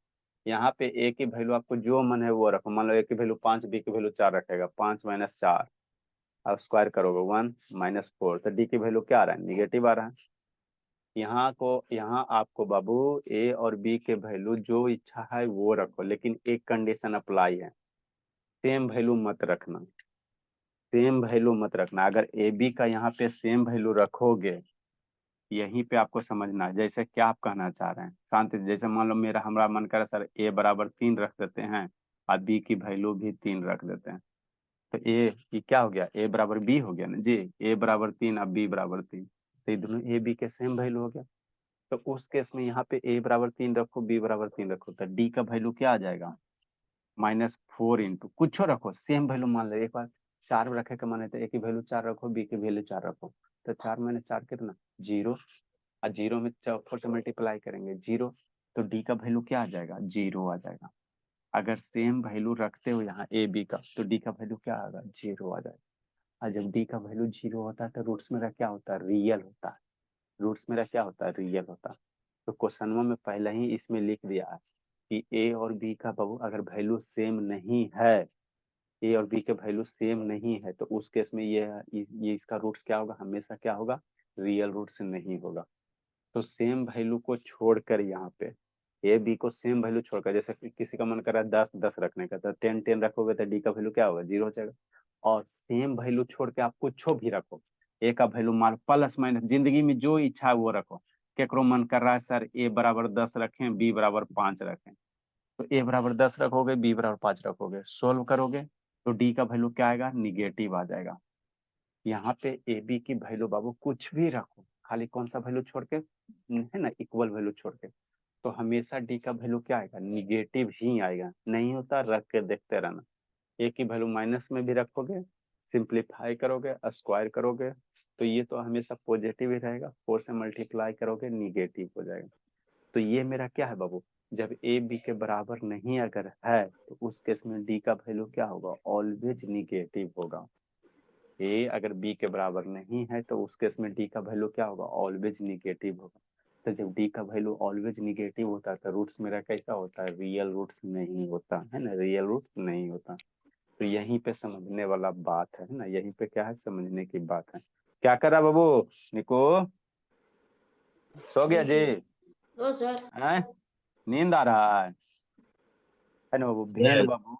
यहाँ पे ए की वैल्यू आपको जो मन है वो रखो, मान लो ए की वैल्यू 5, बी की वैल्यू 4 रखेगा, 5 - 4 आप स्क्वायर करोगे 1 - 4, तो डी की वैल्यू क्या आ रहा है, निगेटिव आ रहा है। यहाँ आपको बाबू ए और बी के वैल्यू जो इच्छा है वो रखो, लेकिन एक कंडीशन अप्लाई है, सेम वैल्यू मत रखना, सेम वैल्यू मत रखना। अगर ए बी का यहाँ पे सेम वैल्यू रखोगे, यहीं पे आपको समझना है, जैसे क्या आप कहना चाह रहे हैं शांति से। जैसे मान लो हमारा मन करे सर ए बराबर 3 रख देते हैं और बी की वैल्यू भी 3 रख देते हैं, तो ये क्या हो गया, ए बराबर बी हो गया ना जी, ए बराबर 3 और बी बराबर 3, तो ये दोनों ए बी के सेम वैल्यू हो गया। तो उस केस में यहाँ पे ए बराबर 3 रखो, बी बराबर 3 रखो, तो डी का वैल्यू क्या आ जाएगा, -4 इंटू कुछ रखो, सेम वैल्यू मान लो, एक बार 4 रखे के माने तो ए की वैल्यू 4 रखो, बी की वैल्यू 4 रखो, तो 4 - 4 कितना 0, और 0 में 4 से मल्टीप्लाई करेंगे 0, तो डी का वैल्यू क्या आ जाएगा, 0 आ जाएगा। अगर सेम वैल्यू रखते हो यहाँ ए बी का, तो डी का वैल्यू क्या आएगा, 0 आ जाएगा। और जब डी का वैल्यू 0 होता है तो रूट्स मेरा क्या होता है, रियल होता है, रूट्स मेरा क्या होता है, रियल होता है। तो क्वेश्चन में पहले ही इसमें लिख दिया है कि ए और बी का बाबू अगर वैल्यू सेम नहीं है, ए और बी के वैल्यू सेम नहीं है, तो उस केस में ये इसका रूट्स क्या होगा, हमेशा क्या होगा, रियल रूट्स नहीं होगा। तो सेम वैल्यू को छोड़कर यहाँ पे ए बी को सेम वैल्यू छोड़कर, जैसे किसी का मन कर रहा है 10 10 रखने का, तो 10 10 रखोगे तो डी का वैल्यू क्या होगा, 0 हो जाएगा। और सेम वैल्यू छोड़ के आप कुछ भी रखो, ए का वैल्यू मान प्लस माइनस, जिंदगी में जो इच्छा है वो रखो। केकरो मन कर रहा है सर ए बराबर 10 रखें, बी बराबर 5 रखें, तो ए बराबर 10 रखोगे, बी बराबर 5 रखोगे, सोल्व करोगे तो डी का वैल्यू क्या आएगा, निगेटिव आ जाएगा। यहाँ पे ए बी की वैल्यू बाबू कुछ भी रखो, खाली कौन सा वैल्यू छोड़ के, है ना, इक्वल वैल्यू छोड़ के, तो हमेशा डी का वैल्यू क्या आएगा, निगेटिव ही आएगा। नहीं होता रख के देखते रहना, ए की वैल्यू माइनस में भी रखोगे, सिंप्लीफाई करोगे, स्क्वायर करोगे, तो ये तो हमेशा पॉजिटिव ही रहेगा, 4 से मल्टीप्लाई करोगे निगेटिव हो जाएगा। तो ये मेरा क्या है बाबू, जब ए बी के बराबर नहीं अगर है तो उस केस में डी का वैल्यू क्या होगा, ऑलवेज निगेटिव होगा। ए अगर बी के बराबर नहीं है तो उस केस में डी का वैल्यू क्या होगा, ऑलवेज निगेटिव होगा। तो जब डी का वैल्यू ऑलवेज निगेटिव होता है तो रूट्स मेरा कैसा होता है, रियल रूट्स नहीं होता है ना, रियल रूट्स नहीं होता। तो यहीं पे समझने वाला बात है ना, यहीं पे क्या है, समझने की बात है। क्या करा बाबू, निको सो गया जी, ओ सर हैं? नींद आ रहा है ना बाबू, भेन सर, बाबू।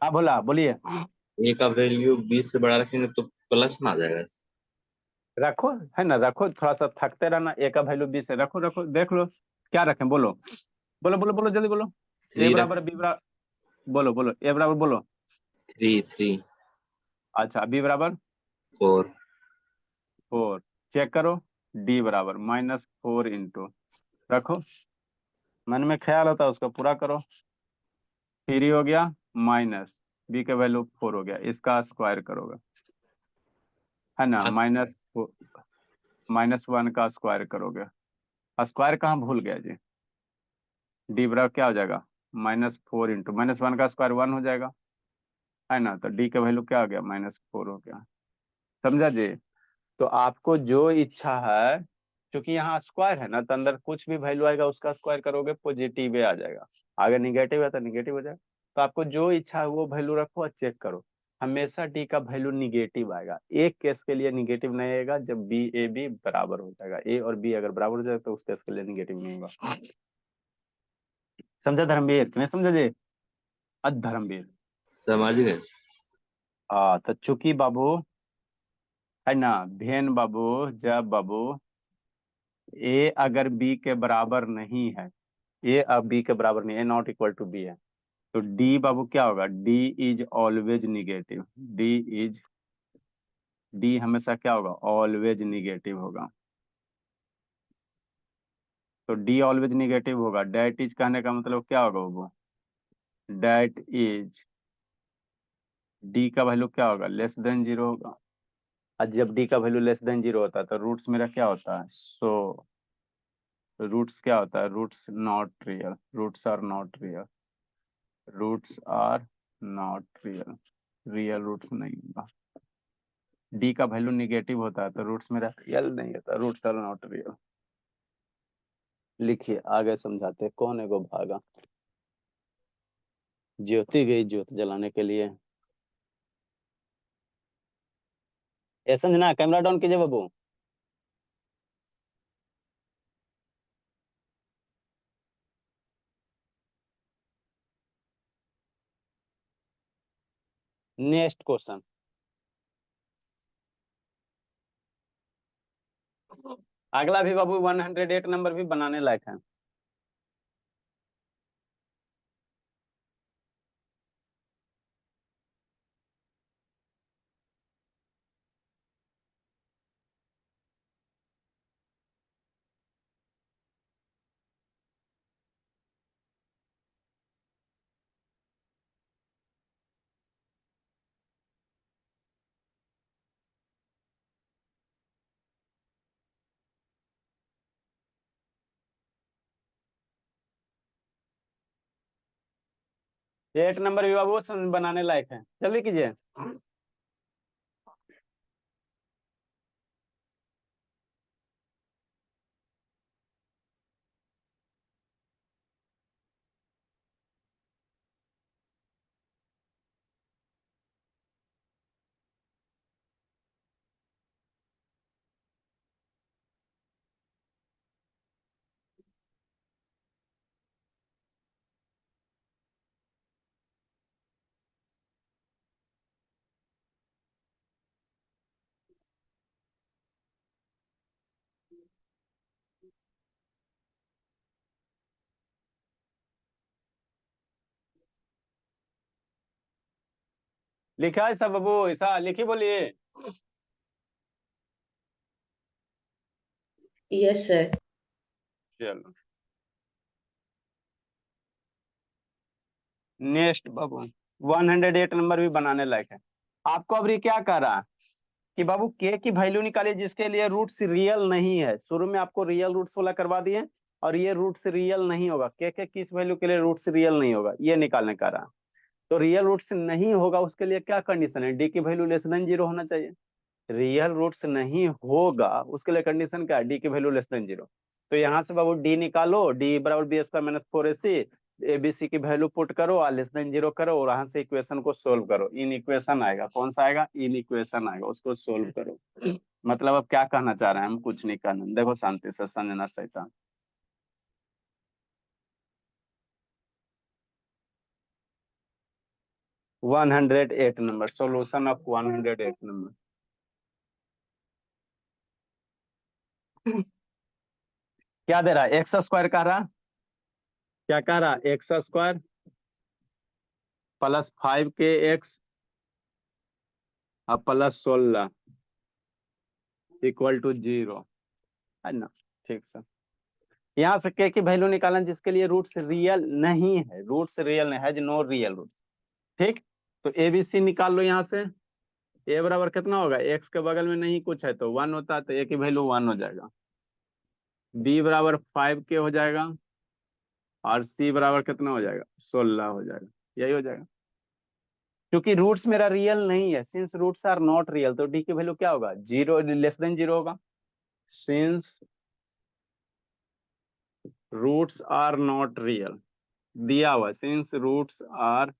हाँ बोला, बोलिए। ए का वैल्यू 20 से बड़ा रखेंगे तो प्लस में आ जाएगा। रखो, है ना, रखो, थोड़ा सा थकते रहना, ए का वैल्यू 20 है, रखो रखो, देख लो क्या रखें, बोलो बोलो बोलो बोलो, जल्दी बोलो। ए 3 रख, बराबर बी बराबर, बोलो बोलो, ए बराबर बोलो। 3 अच्छा, बी बराबर 4 4, चेक करो, डी बराबर -4 इंटू, रखो, मन में ख्याल होता है उसको पूरा करो, 3 हो गया माइनस बी का वैल्यू 4 हो गया, इसका स्क्वायर करोगे, है ना, -1 का स्क्वायर करोगे, स्क्वायर कहाँ भूल गया जी, डी बराबर क्या हो जाएगा, -4 इंटू -1 का स्क्वायर 1 हो जाएगा, है ना, तो डी का वैल्यू क्या हो गया, -4 हो गया। समझा जी। तो आपको जो इच्छा है, क्योंकि यहाँ स्क्वायर है ना, तो अंदर कुछ भी वैल्यू आएगा उसका स्क्वायर करोगे पॉजिटिव आ जाएगा, अगर निगेटिव है तो निगेटिव हो जाएगा। तो आपको जो इच्छा है वो वैल्यू रखो और चेक करो, हमेशा डी का वैल्यू निगेटिव आएगा। एक केस के लिए निगेटिव नहीं आएगा, जब बी ए बी बराबर हो जाएगा, ए और बी अगर बराबर हो जाएगा तो उस केस के लिए निगेटिव नहीं होगा। समझा धर्मवीर, नहीं समझा जी, धर्मवीर। समझ गए। तो चूंकि बाबू, है ना, भेन बाबू, जब बाबू ए अगर बी के बराबर नहीं है, ए अब बी के बराबर नहीं है, नॉट इक्वल टू बी है, तो डी बाबू क्या होगा, D is always negative, D हमेशा क्या होगा, ऑलवेज निगेटिव होगा। तो डी ऑलवेज निगेटिव होगा, डेट इज कहने का मतलब क्या होगा बाबू, डेट इज, डी का वैल्यू क्या होगा, लेस देन जीरो होगा। और जब डी का वैल्यू लेस देन जीरो होता है तो रूट्स मेरा क्या होता है, सो रूट्स क्या होता है, roots not real, roots are not real, roots are not real, real roots नहीं होगा। डी का वैल्यू निगेटिव होता है तो रूट्स मेरा रियल नहीं होता, रूट्स आर नॉट रियल। लिखिए आगे समझाते हैं। कौन है वो भागा, ज्योति गई ज्योत जलाने के लिए। ए संजना कैमरा डाउन कीजिए बाबू। नेक्स्ट क्वेश्चन, अगला भी बाबू 108 नंबर भी बनाने लायक है। एट नंबर भी बाबू बनाने लायक है, जल्दी कीजिए। लिखा है सब बाबू, ऐसा लिखी बोलिए। Yes sir. चलो नेक्स्ट बाबू 108 नंबर भी बनाने लायक है। आपको अब ये क्या कह रहा है कि बाबू के की वैल्यू निकालिए जिसके लिए रूट्स रियल नहीं है। शुरू में आपको रियल रूट्स वाला करवा दिए और ये रूट्स रियल नहीं होगा, के किस वैल्यू के लिए रूट्स रियल नहीं होगा ये निकालने का रहा। तो रियल रूट्स नहीं होगा उसके लिए क्या कंडीशन है, डी की वैल्यू लेस देन जीरो होना चाहिए। रियल रूट्स नहीं होगा उसके लिए कंडीशन क्या है, डी की वैल्यू लेस देन जीरो। तो यहाँ से बाबू डी निकालो, डी बराबर b square minus 4ac, ABC की वैल्यू पुट करो और लेस देन जीरो करो और यहाँ से इक्वेशन को सोल्व करो। इन इक्वेशन आएगा, कौन सा आएगा, इन इक्वेशन आएगा, उसको सोल्व करो। मतलब अब क्या कहना चाह रहे हैं हम, कुछ नहीं कहना, देखो शांति से समझना शैतान। One 108 number, solution of 108 number. क्या दे रहा है, एक्स स्क्वायर कह रहा, क्या कह रहा, एक्स स्क्वायर प्लस 5 के एक्स और प्लस 16 इक्वल टू जीरो, है ना। ठीक सर, यहाँ से के की वैल्यू निकालना जिसके लिए रूट्स रियल नहीं है, रूट्स रियल नहीं है, नो रियल रूट्स। ठीक, तो एबीसी निकाल लो यहाँ से। ए बराबर कितना होगा, एक्स के बगल में नहीं कुछ है तो 1 होता है, तो ए की वैल्यू 1 हो जाएगा। बी बराबर 5 के हो जाएगा और सी बराबर कितना हो जाएगा, 16 हो जाएगा, यही हो जाएगा। क्योंकि रूट्स मेरा रियल नहीं है, since roots are not real तो डी की वैल्यू क्या होगा, जीरो, लेस देन जीरो होगा। Since roots are not real, दिया हुआ since roots are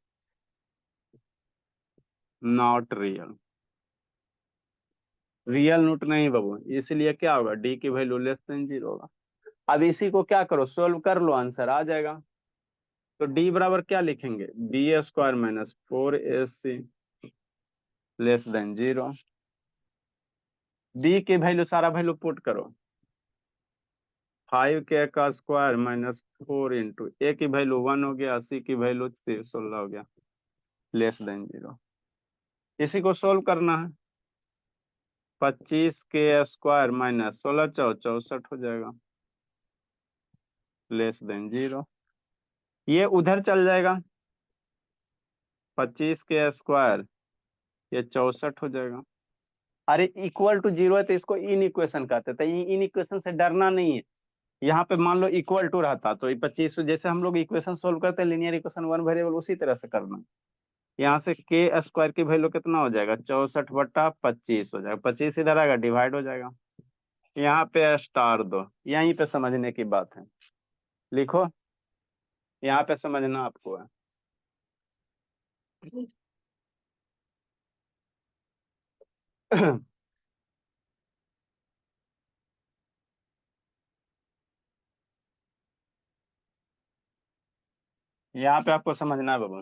not real, real root नहीं बाबू, इसलिए क्या होगा, डी की वैल्यू लेस देन जीरो होगा। अब इसी को क्या करो, सोल्व कर लो, आंसर आ जाएगा। तो डी बराबर क्या लिखेंगे, b square minus 4ac less than zero. B की वैल्यू सारा वैल्यू पुट करो, 5k² माइनस 4 इंटू ए की वैल्यू 1 हो गया, सी की वैल्यू 16 हो गया, लेस देन 0। इसी को सोल्व करना है। 25k² माइनस 16 64 हो जाएगा, लेस देन 0। ये उधर चल जाएगा, 25k², ये 64 हो जाएगा। अरे इक्वल टू 0 है तो इसको इन इक्वेशन कहते हैं, तो इन इक्वेशन से डरना नहीं है। यहाँ पे मान लो इक्वल टू रहता तो 25, जैसे हम लोग इक्वेशन सोल्व करते हैं लीनियर इक्वेशन वन वेरिएबल, उसी तरह से करना। यहाँ से k² की वैल्यू कितना हो जाएगा, 64/25 हो जाएगा, 25 इधर आएगा, डिवाइड हो जाएगा। यहाँ पे स्टार दो, यहीं पे समझने की बात है, लिखो यहाँ पे समझना आपको है। यहाँ पे आपको समझना है बाबू।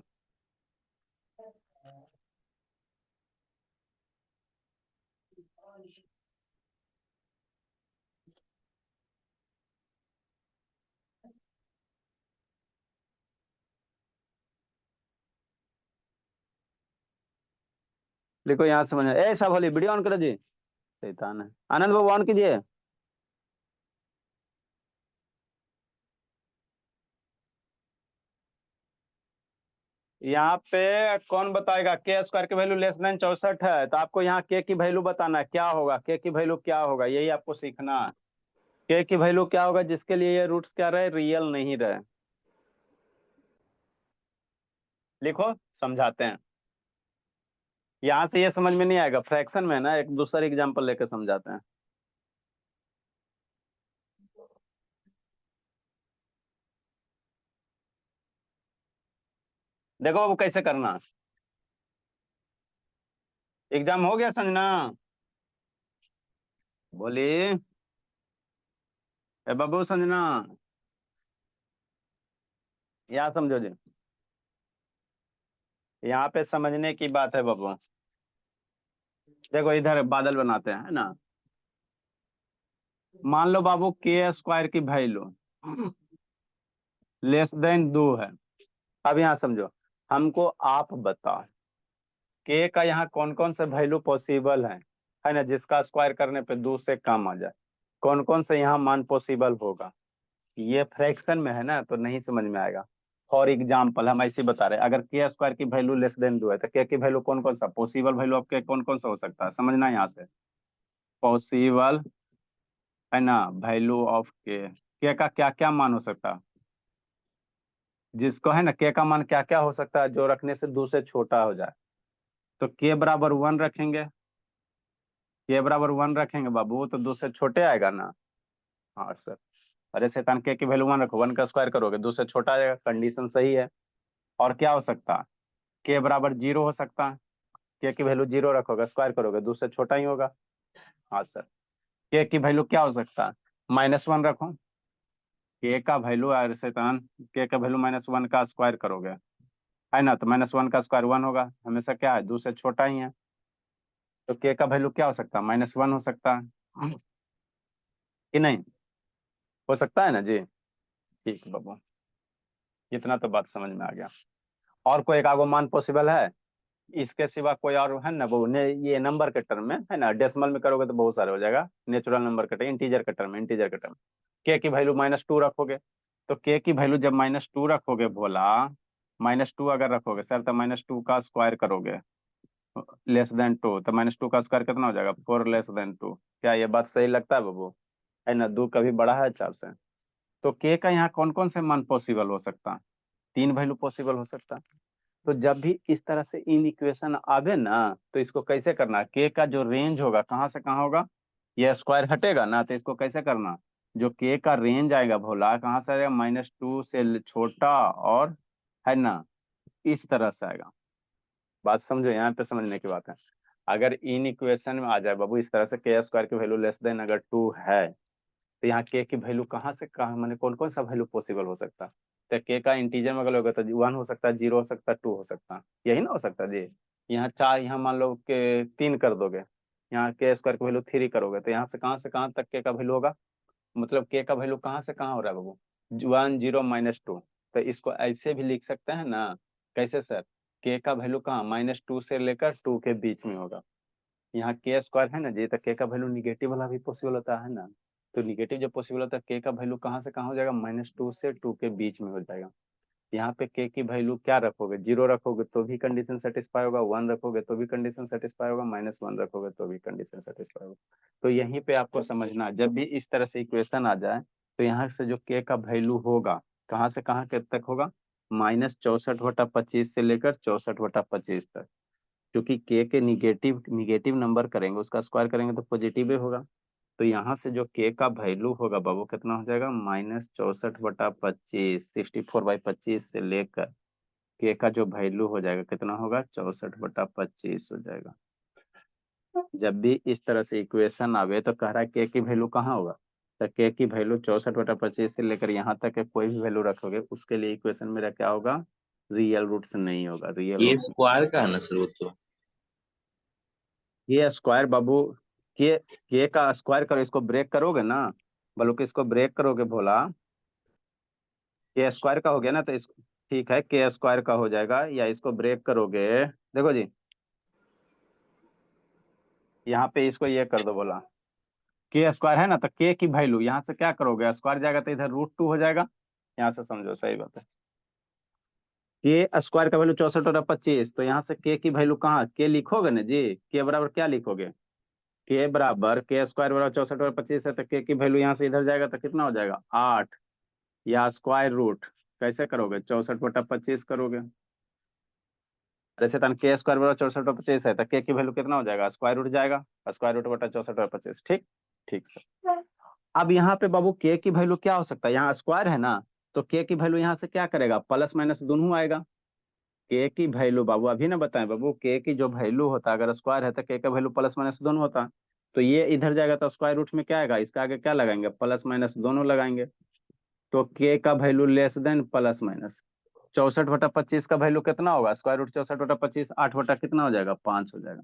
लिखो यहाँ समझना, ए सब होली वीडियो ऑन करो जी, शैतान है। आनंद बाबू ऑन कीजिए। यहाँ पे कौन बताएगा, k² की वैल्यू लेस देन 64 है, तो आपको यहाँ k की वैल्यू बताना है, क्या होगा k की वैल्यू क्या होगा, यही आपको सीखना है। k की वैल्यू क्या होगा जिसके लिए ये रूट्स क्या रहे, रियल नहीं रहे। लिखो, समझाते हैं। यहाँ से ये समझ में नहीं आएगा, फ्रैक्शन में ना एक दूसरा एग्जाम्पल लेके समझाते हैं। देखो बाबू कैसे करना, एग्जाम हो गया संजना, बोलिए। ए बाबू संजना, यहाँ समझो जी, यहाँ पे समझने की बात है बाबू। देखो इधर बादल बनाते हैं, है ना। मान लो बाबू k² की वैल्यू लेस देन 2 है। अब यहाँ समझो, हमको आप बताओ k का यहाँ कौन कौन से वैल्यू पॉसिबल है ना, जिसका स्क्वायर करने पे 2 से कम आ जाए, कौन कौन से यहाँ मान पॉसिबल होगा। ये फ्रैक्शन में है ना, तो नहीं समझ में आएगा। फॉर एग्जाम्पल हम ऐसे बता रहे हैं, अगर k² की वैल्यू लेस देन 2 है तो k की वैल्यू कौन कौन सा पॉसिबल वैल्यू आपके कौन कौन सा हो सकता है, समझना यहाँ से। पॉसिबल है ना वैल्यू ऑफ k का क्या क्या मान हो सकता है, जिसको है ना k का मान क्या क्या हो सकता है जो रखने से 2 से छोटा हो जाए। तो k बराबर 1 रखेंगे, k बराबर 1 रखेंगे बाबू, तो 2 से छोटे आएगा ना। हाँ सर, अरे शैतान, k की वैल्यू 1 रखो, 1 का स्क्वायर करोगे 2 से छोटा आएगा, कंडीशन सही है। और क्या हो सकता है, k बराबर 0 हो सकता है, k की वैल्यू 0 रखोगे, स्क्वायर करोगे 2 से छोटा ही होगा। हाँ सर, k की वैल्यू क्या हो सकता है, -1 रखो, k का वैल्यू यार शैतान, k का वैल्यू -1 का स्क्वायर करोगे, है ना, तो -1 का स्क्वायर 1 होगा, हमेशा क्या है 2 से छोटा ही है। तो k का वैल्यू क्या हो सकता है, -1 हो सकता है कि नहीं, हो सकता है ना जी। ठीक है बाबू, इतना तो बात समझ में आ गया। और कोई एक आगो मान पॉसिबल है इसके सिवा, कोई और है ना वो ये नंबर के टर्म में है ना, डेसिमल में करोगे तो बहुत सारे हो जाएगा, नेचुरल नंबर के टर्म, इंटीजर के टर्म में, इंटीजर के टर्म। के की वैल्यू -2 रखोगे, तो के की वैल्यू जब -2 रखोगे भोला, -2 अगर रखोगे सर, तो -2 का स्क्वायर करोगे लेस देन 2, तो -2 का स्क्वायर कितना हो जाएगा, 4 लेस देन 2। क्या ये बात सही लगता है बाबू, है ना, 2 कभी बड़ा है 4 से। तो के का यहाँ कौन कौन से मान पॉसिबल हो सकता है, 3 वैल्यू पॉसिबल हो सकता है। तो जब भी इस तरह से इन इक्वेशन आवे ना, तो इसको कैसे करना, के का जो रेंज होगा कहाँ से कहाँ होगा, ये स्क्वायर हटेगा ना, तो इसको कैसे करना, जो के का रेंज आएगा भोला कहाँ से आएगा, -2 से छोटा, और है ना इस तरह से आएगा। बात समझो, यहाँ पे समझने की बात है। अगर इन इक्वेशन में आ जाए बाबू इस तरह से, k² की वैल्यू लेस देन अगर 2 है, तो यहाँ k की वैल्यू कहाँ से कहाँ, मैंने कौन कौन सा वैल्यू पॉसिबल हो सकता है। तो k का इंटीजर में अगर होगा तो 1 हो सकता है, 0 हो सकता है, 2 हो सकता है, यही ना हो सकता है जी। यहाँ 4, यहाँ मान लो के 3 कर दोगे, यहाँ k² की वैल्यू 3 करोगे, तो यहाँ से कहाँ तक k का वैल्यू होगा, मतलब के का वैल्यू कहाँ से कहाँ हो रहा है बाबू, 1 0 -2। तो इसको ऐसे भी लिख सकते हैं ना, कैसे सर, के का वैल्यू कहाँ -2 से लेकर 2 के बीच में होगा। यहाँ के स्क्वायर है ना जी, तो के का वैल्यू निगेटिव वाला भी पॉसिबल होता है ना, तो निगेटिव जब पॉसिबल होता है के का वैल्यू कहाँ से कहाँ हो जाएगा, -2 से 2 के बीच में हो जाएगा। यहाँ पे के की वैल्यू क्या रखोगे, 0 रखोगे तो भी कंडीशन सेटिस्फाई होगा, 1 रखोगे तो भी कंडीशन सेटिस्फाई होगा, -1 रखोगे तो भी कंडीशन सेटिस्फाई होगा। तो यहीं पे आपको समझना, जब भी इस तरह से इक्वेशन आ जाए तो यहाँ से जो के का वैल्यू होगा कहाँ से कहाँ के तक होगा, -64/25 से लेकर 64/25 तक। क्योंकि के निगेटिव निगेटिव नंबर करेंगे उसका स्क्वायर करेंगे तो पॉजिटिव ही होगा। तो यहाँ से जो के का वैल्यू होगा बाबू कितना हो जाएगा, -64/25, 64/25 से लेकर के का जो वैल्यू हो जाएगा कितना होगा, 64/25 हो जाएगा। जब भी इस तरह से इक्वेशन आवे तो कह रहा है के की वैल्यू कहाँ होगा, तो के की वैल्यू 64/25 से लेकर यहाँ तक के कोई भी वैल्यू रखोगे उसके लिए इक्वेशन मेरा क्या होगा, रियल रूट्स नहीं होगा, रियल ये रूट्स। स्क्वायर का है ना सर वो तो। ये स्क्वायर बाबू, के का स्क्वायर करो, इसको ब्रेक करोगे ना, बोलो कि इसको ब्रेक करोगे भोला, के स्क्वायर का हो गया ना, तो इस ठीक है के स्क्वायर का हो जाएगा, या इसको ब्रेक करोगे, देखो जी यहाँ पे इसको ये कर दो बोला, के स्क्वायर है ना, तो के की वैल्यू यहाँ से क्या करोगे, स्क्वायर जाएगा तो इधर √2 हो जाएगा, यहाँ से समझो सही बात है। के स्क्वायर का वैल्यू 64/25, तो यहाँ से के की वैल्यू कहाँ, के लिखोगे ना जी, के बराबर क्या लिखोगे, के बराबर के स्क्वायर बराबर 64/25 है, तो के की वैल्यू यहाँ से इधर जाएगा तो कितना हो जाएगा 8, या स्क्वायर रूट कैसे करोगे, 64/25 करोगे। जैसे तन के स्क्वायर बराबर 64/25 है तो के की वैल्यू कितना हो जाएगा, स्क्वायर रूट जाएगा, स्क्वायर रूट बटा 64/25, ठीक ठीक सर। अब यहाँ पे बाबू के की वैल्यू क्या हो सकता है, यहाँ स्क्वायर है ना, तो के की वैल्यू यहाँ से क्या करेगा, प्लस माइनस दोनों आएगा। के की वैल्यू बाबू अभी ना बताएं बाबू, के की जो वैल्यू होता है अगर स्क्वायर है तो के का वैल्यू प्लस माइनस दोनों होता है। तो ये इधर जाएगा तो स्क्वायर रूट में क्या आएगा, इसका आगे क्या लगाएंगे, प्लस माइनस दोनों लगाएंगे। तो के का value less then plus minus, 64/25 का वैल्यू कितना होगा, स्क्वायर रूट 64/25, 8 बटा कितना हो जाएगा, 5 हो जाएगा,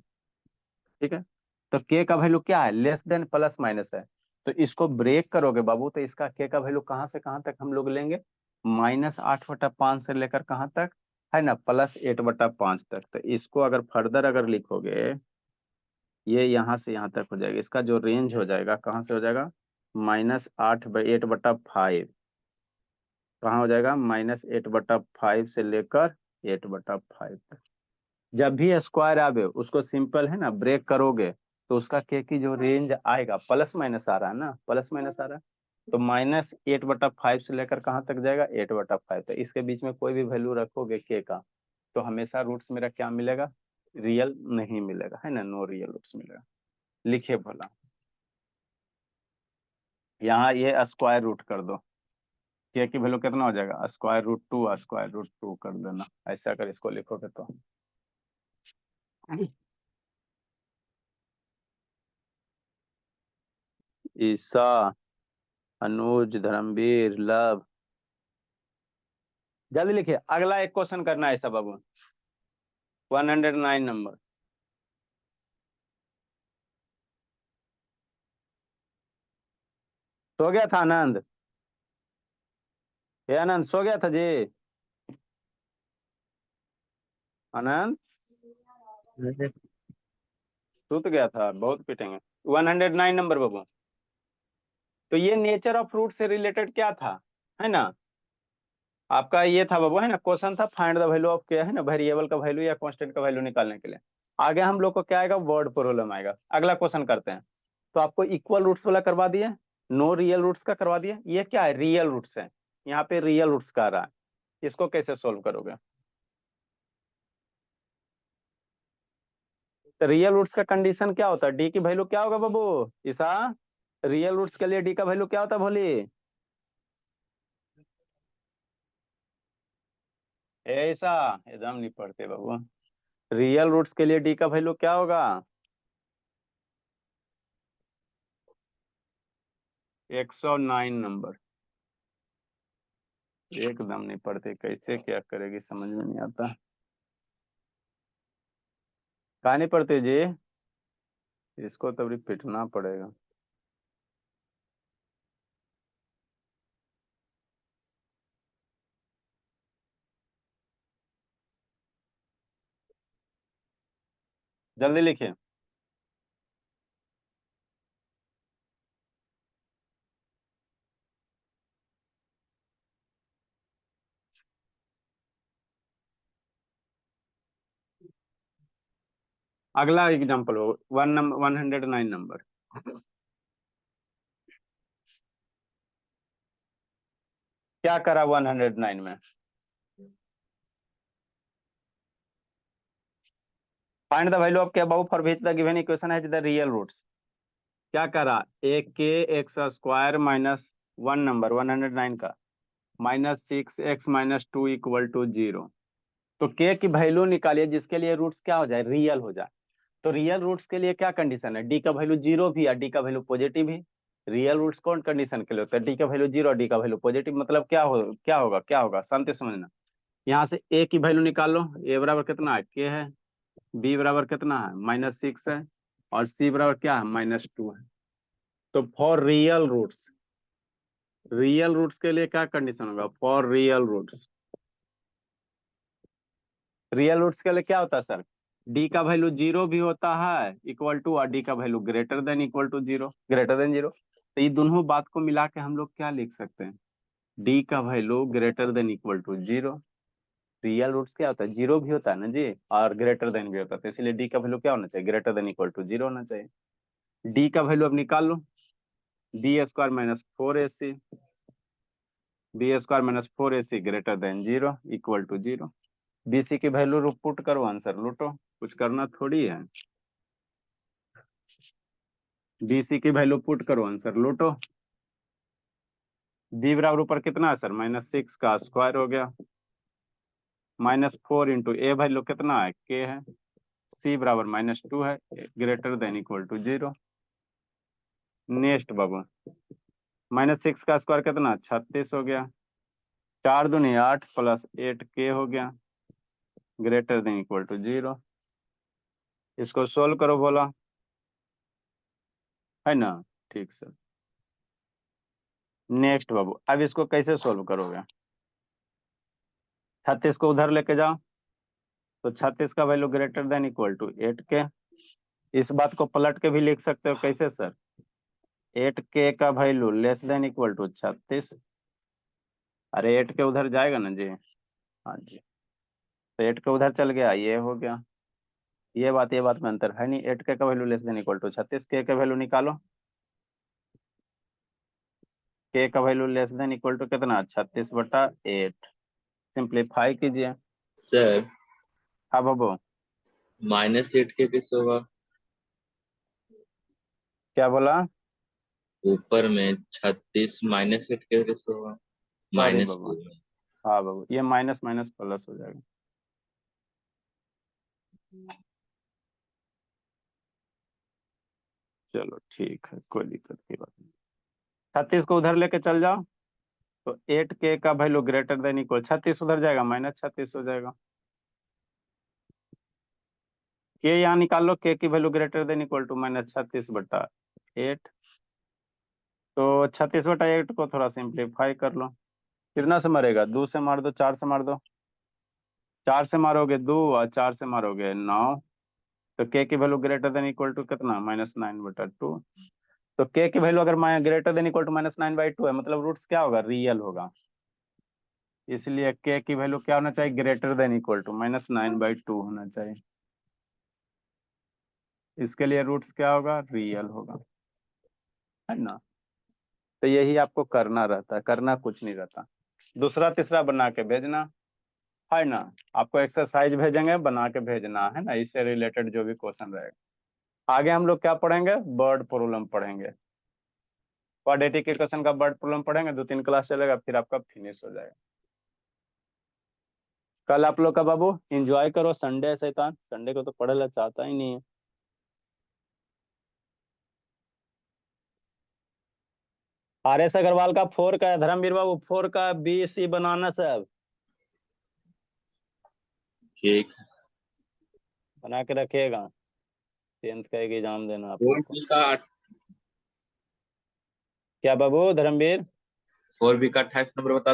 ठीक है। तो के का वैल्यू क्या है, लेस देन प्लस माइनस है, तो इसको ब्रेक करोगे बाबू तो इसका के का वैल्यू कहाँ से कहाँ तक हम लोग लेंगे, -8/5 से लेकर कहाँ तक है ना, +8/5 तक। तो इसको अगर फर्दर अगर लिखोगे, ये यहाँ से यहाँ तक हो जाएगा, इसका जो रेंज हो जाएगा कहाँ से हो जाएगा, -8/5 कहाँ हो जाएगा, -8/5 से लेकर 8/5 तक। जब भी स्क्वायर आवे उसको सिंपल है ना ब्रेक करोगे तो उसका के की जो रेंज आएगा, प्लस माइनस आ रहा है ना, प्लस माइनस आ रहा है, तो -8/5 से लेकर कहाँ तक जाएगा, 8/5। तो इसके बीच में कोई भी वैल्यू रखोगे के का तो हमेशा रूट्स मेरा क्या मिलेगा, रियल नहीं मिलेगा, है ना, नो रियल रूट्स मिलेगा। लिखिए भला, यहाँ ये स्क्वायर रूट कर दो, के की वैल्यू कितना हो जाएगा, √2 कर देना, ऐसा अगर इसको लिखोगे तो। ईसा, अनुज, धर्मवीर, लव, जल्दी लिखिए, अगला एक क्वेश्चन करना है ऐसा बाबू, 109 नंबर। सो गया था आनंद, ये आनंद सो गया था जी, आनंद सूत गया था, बहुत पिटेंगे। 109 नंबर बाबू, तो ये नेचर ऑफ फ्रूट से रिलेटेड क्या था, है ना, आपका ये था बाबू, है ना, क्वेश्चन था फाइंड द वैल्यू ऑफ, क्या है ना, वेरिएबल का वैल्यू या कांस्टेंट का वैल्यू निकालने के लिए। आगे हम लोग को क्या आएगा, वर्ड प्रॉब्लम आएगा। अगला क्वेश्चन करते हैं, तो आपको इक्वल रूट्स वाला करवा दिए, नो रियल रूट्स का करवा दिए, ये क्या है, रियल रूट्स है, यहाँ पे रियल रूट्स का आ रहा है, इसको कैसे सोल्व करोगे। तो रियल रूट्स का कंडीशन क्या होता है, डी की वैल्यू क्या होगा बाबू, ईसा, रियल रूट्स के लिए डी का वैल्यू क्या होता है भोली, ऐसा एकदम नहीं पढ़ते बाबू, रियल रूट्स के लिए डी का वैल्यू क्या होगा, 109 नंबर। एकदम नहीं पढ़ते, कैसे क्या करेगी समझ में नहीं आता, कहा नहीं पढ़ते जी, इसको तो अभी पिटना पड़ेगा। जल्दी लिखिए। अगला एग्जांपल हो 109 नंबर। क्या करा 109 में? Find the value of k above for which the given equation has the real roots. क्या करा? ए के एक्स स्क्वायर माइनस 1 नंबर 109 का minus 6x minus 2 equal to 0। तो के की वैल्यू निकालिए जिसके लिए रूट्स क्या हो जाए, रियल हो जाए। तो रियल रूट्स के लिए क्या कंडीशन है? डी का वैल्यू 0 भी और डी का वैल्यू पॉजिटिव भी। रियल रूट्स कौन कंडीशन के लिए होता है? डी का वैल्यू 0 और डी का वैल्यू पॉजिटिव। मतलब क्या होगा शांति समझना। यहाँ से ए की वैल्यू निकाल लो। ए बराबर कितना है? के है। बी बराबर कितना है? -6 है। और सी बराबर क्या है? -2 है। तो फॉर रियल रूट्स के लिए क्या कंडीशन होगा? फॉर रियल रूट्स के लिए क्या होता है सर? डी का वैल्यू 0 भी होता है इक्वल टू, और डी का value greater than equal to 0, greater than 0। तो ये दोनों बात को मिला के हम लोग क्या लिख सकते हैं? डी का value greater than equal to 0। Real roots क्या होता है? 0 भी होता है ना जी, और ग्रेटर देन भी होता है। तो इसलिए डी का वैल्यू क्या होना चाहिए? ग्रेटर देन इक्वल टू 0 होना चाहिए। डी का वैल्यू अब निकाल लो। B square minus 4ac, b square minus 4ac greater than 0 equal to 0। B c की वैल्यू पुट करो, आंसर लूटो, कुछ करना थोड़ी है। बीसी की वैल्यू पुट करो, आंसर लूटो। बी बराबर ऊपर कितना है सर? -6 का स्क्वायर हो गया, -4 इंटू ए वैल्यू कितना है? के है। सी बराबर -2 है, greater than equal to 0। Next बाबू, -6 का स्क्वायर कितना? 36 हो गया। 4 दूनी 8 प्लस 8 के हो गया, ग्रेटर देन इक्वल टू 0। इसको सोल्व करो बोला है ना? ठीक सर। नेक्स्ट बाबू, अब इसको कैसे सोल्व करोगे? 36 को उधर लेके जाओ, तो 36 का value greater than equal to 8 k. इस बात को पलट के भी लिख सकते हो, कैसे सर? 8 के का value less than equal to 36। अरे 8 के उधर जाएगा ना जी? हाँ जी, तो 8 के उधर चल गया, ये हो गया। ये बात में अंतर है नहीं। 8 के का value less than equal to 36, k का वैल्यू निकालो। के का value less than equal to कितना? 36/8। सिंप्लीफाई कीजिए। सर हाँ बाबू, -8 के कैसे होगा? क्या बोला? ऊपर में 36 -8 के कैसे होगा? सॉरी बाबू। -2 में। हाँ बाबू, ये माइनस माइनस प्लस हो जाएगा। चलो ठीक है, कोई दिक्कत की बात नहीं। 36 को उधर लेके चल जाओ, तो 8 के का वैल्यू ग्रेटर देन इक्वल, 36 उधर जाएगा, -36 हो जाएगा। के यहाँ निकाल लो, के की value greater than equal to -36/8। तो 36/8 को थोड़ा सिंप्लीफाई कर लो। कितना से मरेगा? 2 से मार दो, 4 से मार दो। 4 से मारोगे 2 और 4 से मारोगे 9। तो के की value greater than equal to कितना? -9/2। तो के की वैल्यू अगर ग्रेटर देन इक्वल टू -9/2 है, मतलब रूट्स क्या होगा? रियल होगा। इसलिए के की वैल्यू क्या होना चाहिए? ग्रेटर देन इक्वल टू -9/2 होना चाहिए। इसके लिए रूट्स क्या होगा? रियल होगा, है ना? तो यही आपको करना रहता है, करना कुछ नहीं रहता। दूसरा तीसरा बना के भेजना, है ना? आपको एक्सरसाइज भेजेंगे, बना के भेजना, है ना? इससे रिलेटेड जो भी क्वेश्चन रहेगा। आगे हम लोग क्या पढ़ेंगे? वर्ड प्रॉब्लम पढ़ेंगे। क्वाड्रेटिक इक्वेशन का वर्ड प्रॉब्लम पढ़ेंगे, 2-3 क्लास चलेगा, फिर आपका फिनिश हो जाएगा। कल आप लोग का बाबू एंजॉय करो, संडे है शैतान, संडे को तो पढ़ेला चाहता ही नहीं है। आर.एस. अग्रवाल का 4 का है, धर्मवीर बाबू 4 का BC बनाना सब, ठीक। बना के रखिएगा। 10th का एक एग्जाम देना आप लोग 4 को। बी का क्या बाबू धर्मवीर? 4 बी का 28 नंबर बता